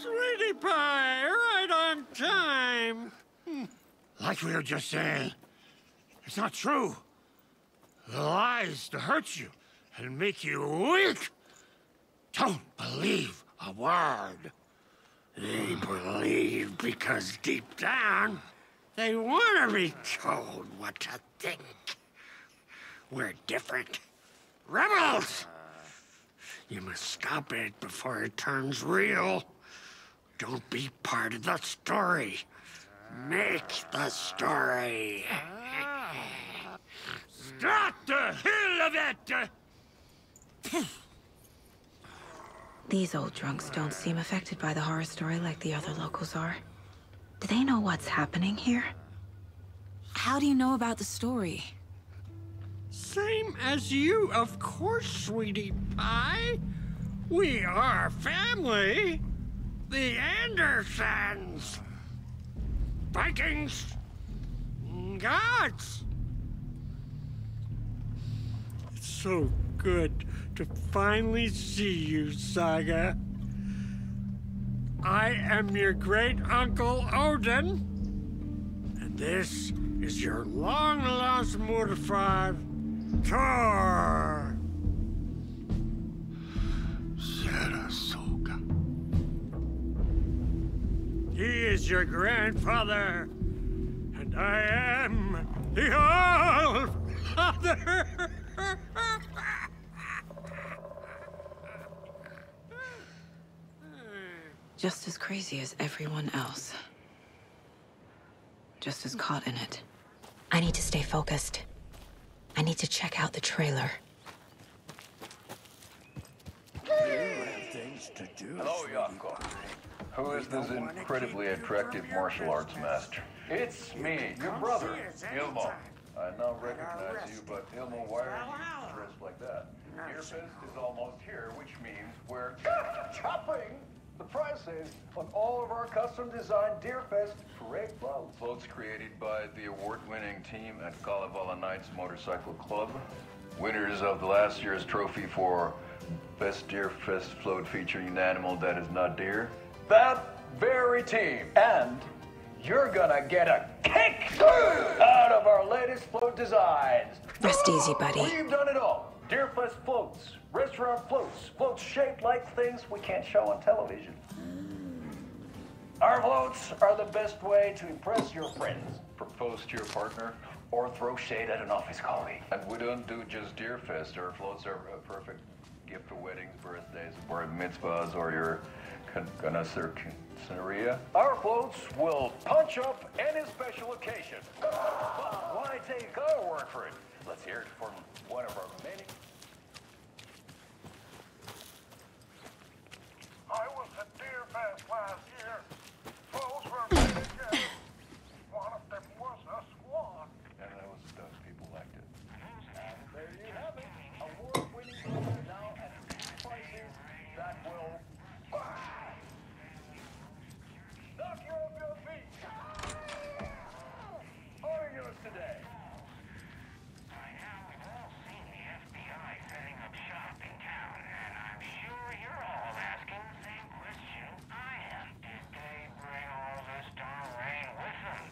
[SPEAKER 11] Sweetie pie, right on time! Like we were just saying, it's not true. The lies to hurt you and make you weak. Don't believe a word. They believe because deep down, they want to be told what to think. We're different. Rebels! You must stop it before it turns real. Don't be part of the story. Make the story. Stop the hell of it!
[SPEAKER 2] These old drunks don't seem affected by the horror story like the other locals are. Do they know what's happening here? How do you know about the story?
[SPEAKER 11] Same as you, of course, sweetie pie. We are family. The Andersons. Vikings. Gods. It's so good to finally see you, Saga. I am your great-uncle Odin. And this is your long-lost Murfar, Thor. Sarasota. He is your grandfather, and I am the Old
[SPEAKER 2] Just as crazy as everyone else. Just as caught in it. I need to stay focused. I need to check out the trailer.
[SPEAKER 12] Hello, Yako. Who is this incredibly attractive martial arts master? It's me, your brother, Ilmo. I now recognize you, but Ilmo, why are you dressed like that? Deerfest is almost here, which means we're chopping the prices on all of our custom-designed Deerfest parade floats. Floats created by the award-winning team at Kalevala Knights Motorcycle Club. Winners of the last year's trophy for Best Deerfest float featuring an animal that is not deer. That very team. And you're gonna get a kick out of our latest float designs.
[SPEAKER 2] Rest easy, buddy.
[SPEAKER 12] We've done it all. Deerfest floats, restaurant floats, floats shaped like things we can't show on television. Our floats are the best way to impress your friends, propose to your partner, or throw shade at an office colleague. And we don't do just Deerfest. Our floats are a perfect gift for weddings, birthdays, bar mitzvahs, or your quinceañera. Our floats will punch up any special occasion. But why take our word for it? Let's hear it from one of our many.
[SPEAKER 20] I was at Deerfest last year. Floats were really good. One of them was a swan.
[SPEAKER 12] And those people liked it. There you have it. Award-winning floats now at prices that will knock you off your feet. How are you today?
[SPEAKER 20] By now, we've all seen the FBI setting up shop in town, and I'm sure you're all asking the same question I am. Did they bring all this darn rain with them?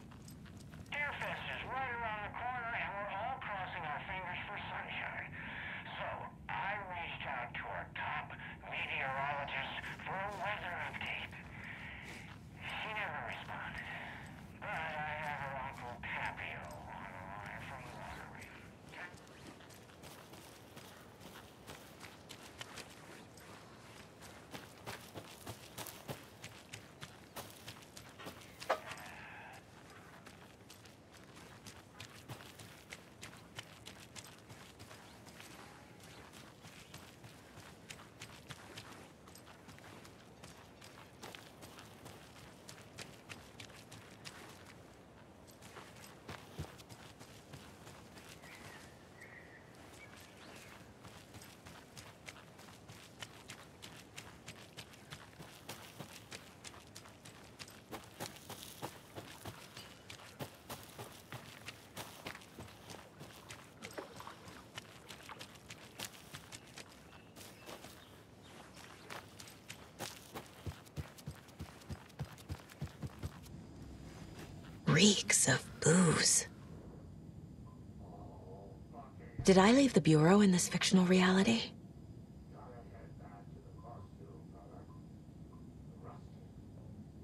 [SPEAKER 20] Deerfest is right around the corner, and we're all crossing our fingers for sunshine. So, I reached out to our top meteorologist for a weather update. She never responded. But I have her Uncle Tapio on the line from the lottery.
[SPEAKER 2] Reeks of booze. Did I leave the Bureau in this fictional reality?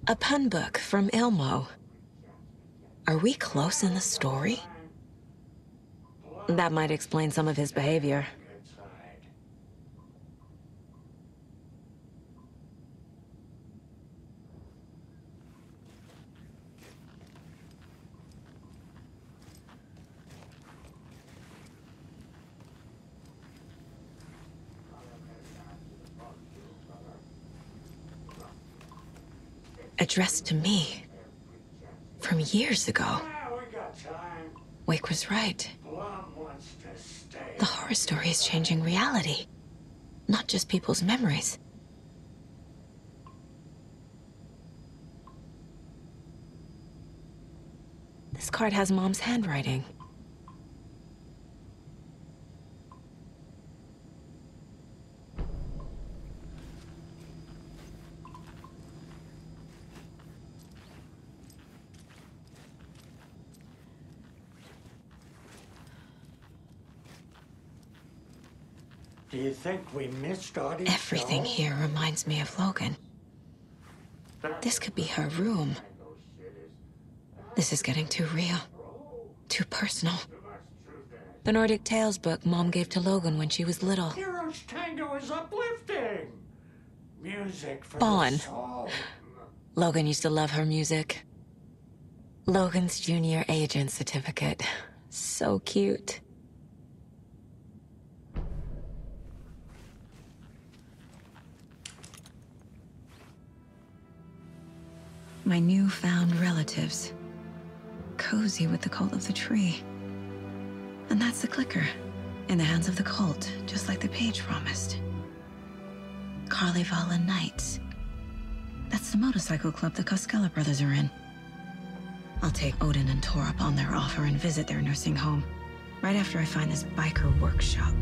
[SPEAKER 2] A pun book from Ilmo. Are we close in the story? That might explain some of his behavior. Addressed to me. From years ago. Wake was right. The horror story is changing reality. Not just people's memories. This card has Mom's handwriting.
[SPEAKER 11] Do you think we missed audio?
[SPEAKER 2] Everything here reminds me of Logan. This could be her room. This is getting too real. Too personal. The Nordic Tales book Mom gave to Logan when she was little.
[SPEAKER 11] Hero's Tango is uplifting. Music for
[SPEAKER 2] Bon.
[SPEAKER 11] the soul.
[SPEAKER 2] Logan used to love her music. Logan's junior agent certificate. So cute. My newfound relatives. Cozy with the cult of the tree. And that's the clicker. In the hands of the cult, just like the page promised. Carlivala Knights. That's the motorcycle club the Koskela brothers are in. I'll take Odin and Tor up on their offer and visit their nursing home. Right after I find this biker workshop.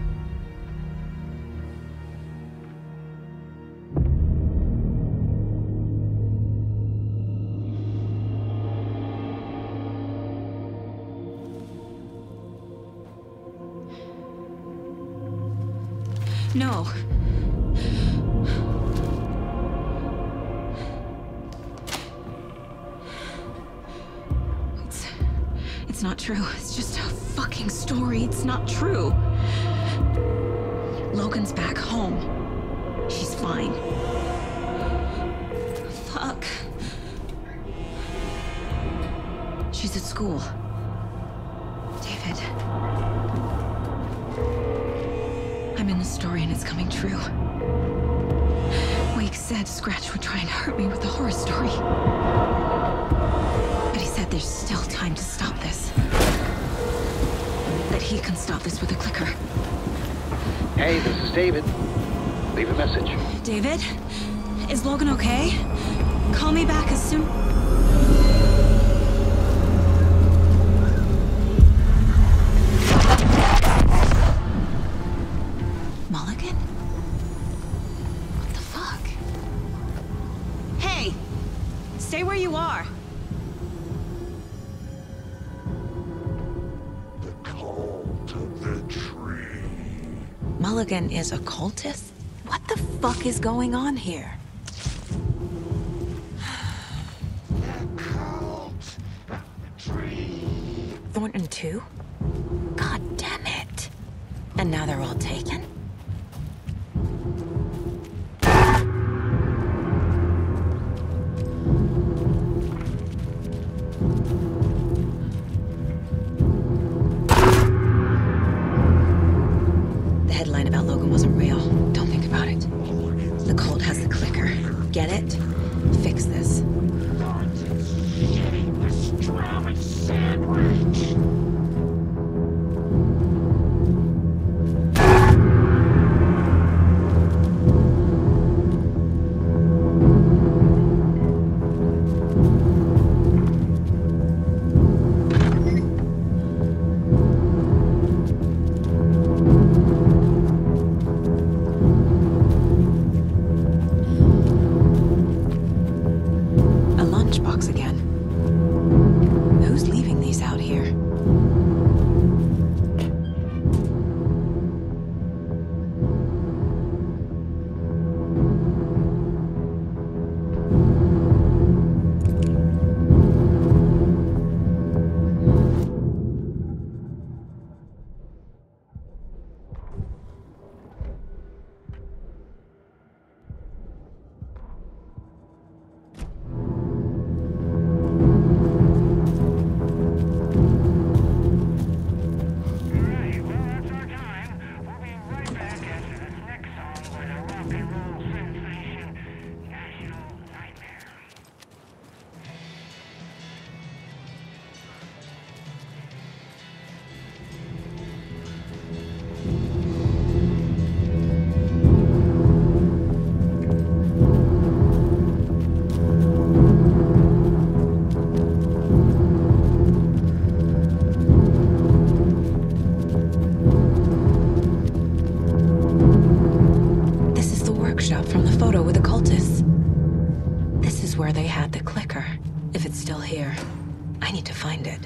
[SPEAKER 2] No. It's not true. It's just a fucking story. It's not true. Logan's back home. She's fine. Fuck. She's at school. David. I'm in the story and it's coming true. Wake said Scratch would try and hurt me with the horror story. But he said there's still time to stop this. That he can stop this with a clicker.
[SPEAKER 21] Hey, this is David. Leave a message.
[SPEAKER 2] David? Is Logan okay? Call me back as soon... Mulligan? What the fuck? Hey! Stay where you are!
[SPEAKER 11] The cult of the tree.
[SPEAKER 2] Mulligan is a cultist? What the fuck is going on here?
[SPEAKER 11] The cult of the tree.
[SPEAKER 2] Thornton too? God damn it. And now they're all taken? The headline about Logan wasn't real. Don't think about it. The cult has the clicker. Get it? Fix this.
[SPEAKER 11] Shameless drama sandwich.
[SPEAKER 2] A lunchbox again. Who's leaving these out here? This is the workshop from the photo with the cultists. This is where they had the clicker. If it's still here, I need to find it.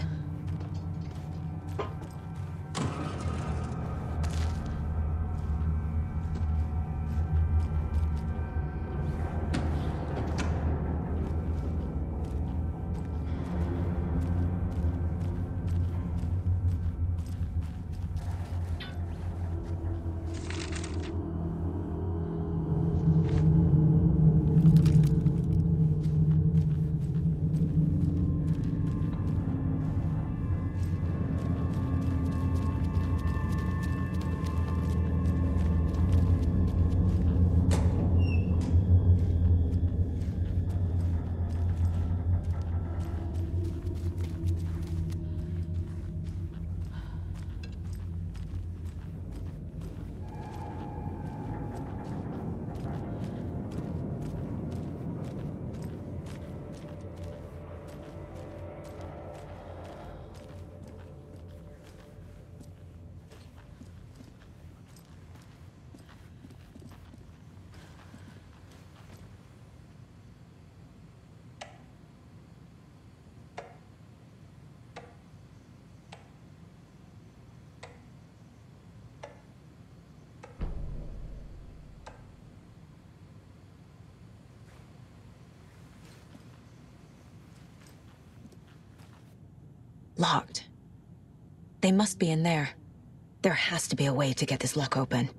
[SPEAKER 2] Locked. They must be in there. There has to be a way to get this lock open.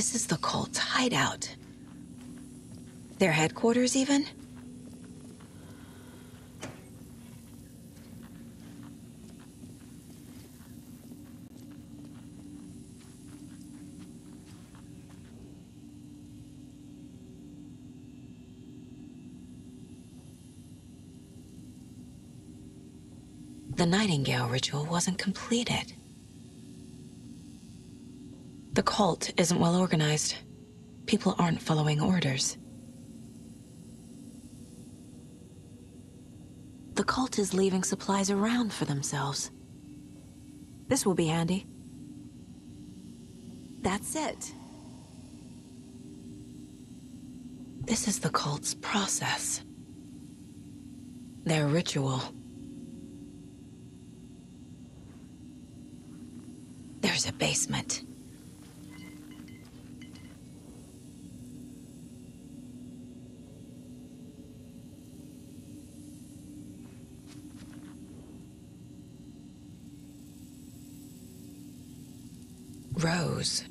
[SPEAKER 6] This is the cult's hideout. Their headquarters, even? The Nightingale ritual wasn't completed. The cult isn't well organized. People aren't following orders. The cult is leaving supplies around for themselves. This will be handy. That's it. This is the cult's process. Their ritual. There's a basement. Rose.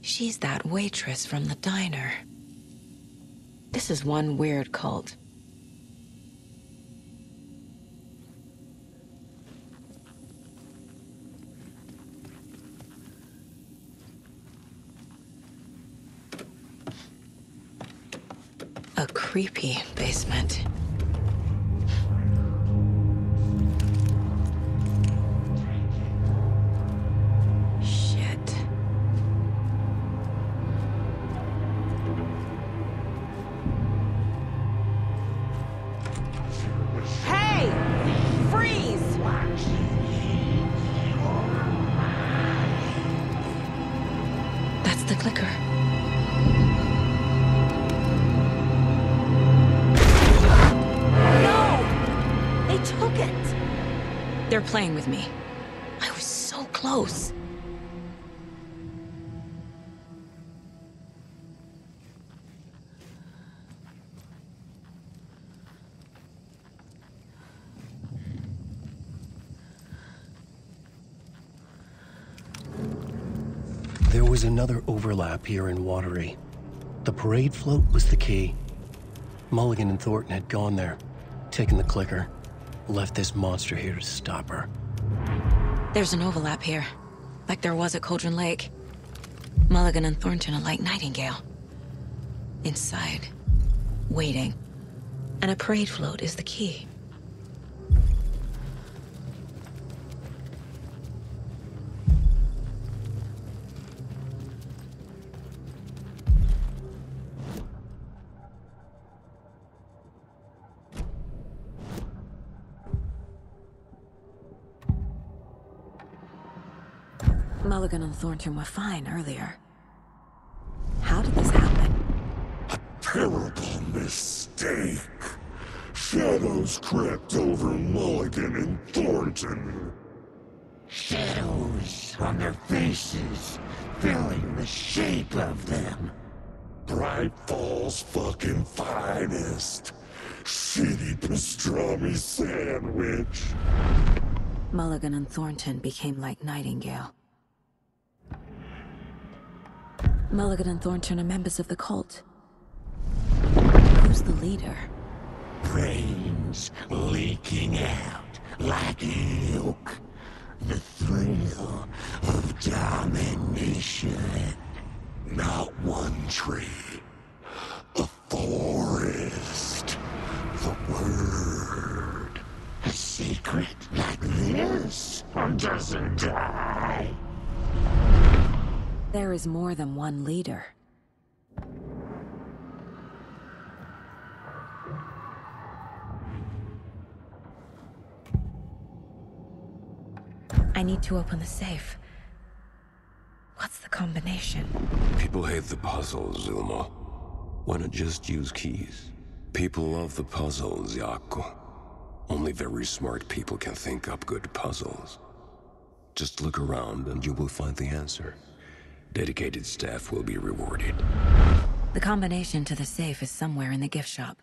[SPEAKER 6] She's that waitress from the diner. This is one weird cult. A creepy basement. Shit. Hey! Freeze! That's the clicker. Took it. They're playing with me. I was so close.
[SPEAKER 3] There was another overlap here in Watery. The parade float was the key. Mulligan and Thornton had gone there, taken the clicker. Left this monster here to stop her.
[SPEAKER 6] There's an overlap here, like there was at Cauldron Lake. Mulligan and Thornton are like Nightingale. Inside, waiting. And a parade float is the key. Mulligan and Thornton were fine earlier. How did this happen?
[SPEAKER 4] A terrible mistake. Shadows crept over Mulligan and Thornton.
[SPEAKER 19] Shadows on their faces, filling the shape of them.
[SPEAKER 4] Bright Falls fucking finest. Shitty pastrami sandwich.
[SPEAKER 6] Mulligan and Thornton became like Nightingale. Mulligan and Thornton are members of the cult. Who's the leader?
[SPEAKER 19] Brains leaking out like milk. The thrill of domination.
[SPEAKER 4] Not one tree. A forest. The word.
[SPEAKER 19] A secret like this doesn't die.
[SPEAKER 6] There is more than one leader. I need to open the safe. What's the combination?
[SPEAKER 18] People hate the puzzles, Ilmo. Why not just use keys? People love the puzzles, Jaakko. Only very smart people can think up good puzzles. Just look around and you will find the answer. Dedicated staff will be rewarded.
[SPEAKER 6] The combination to the safe is somewhere in the gift shop.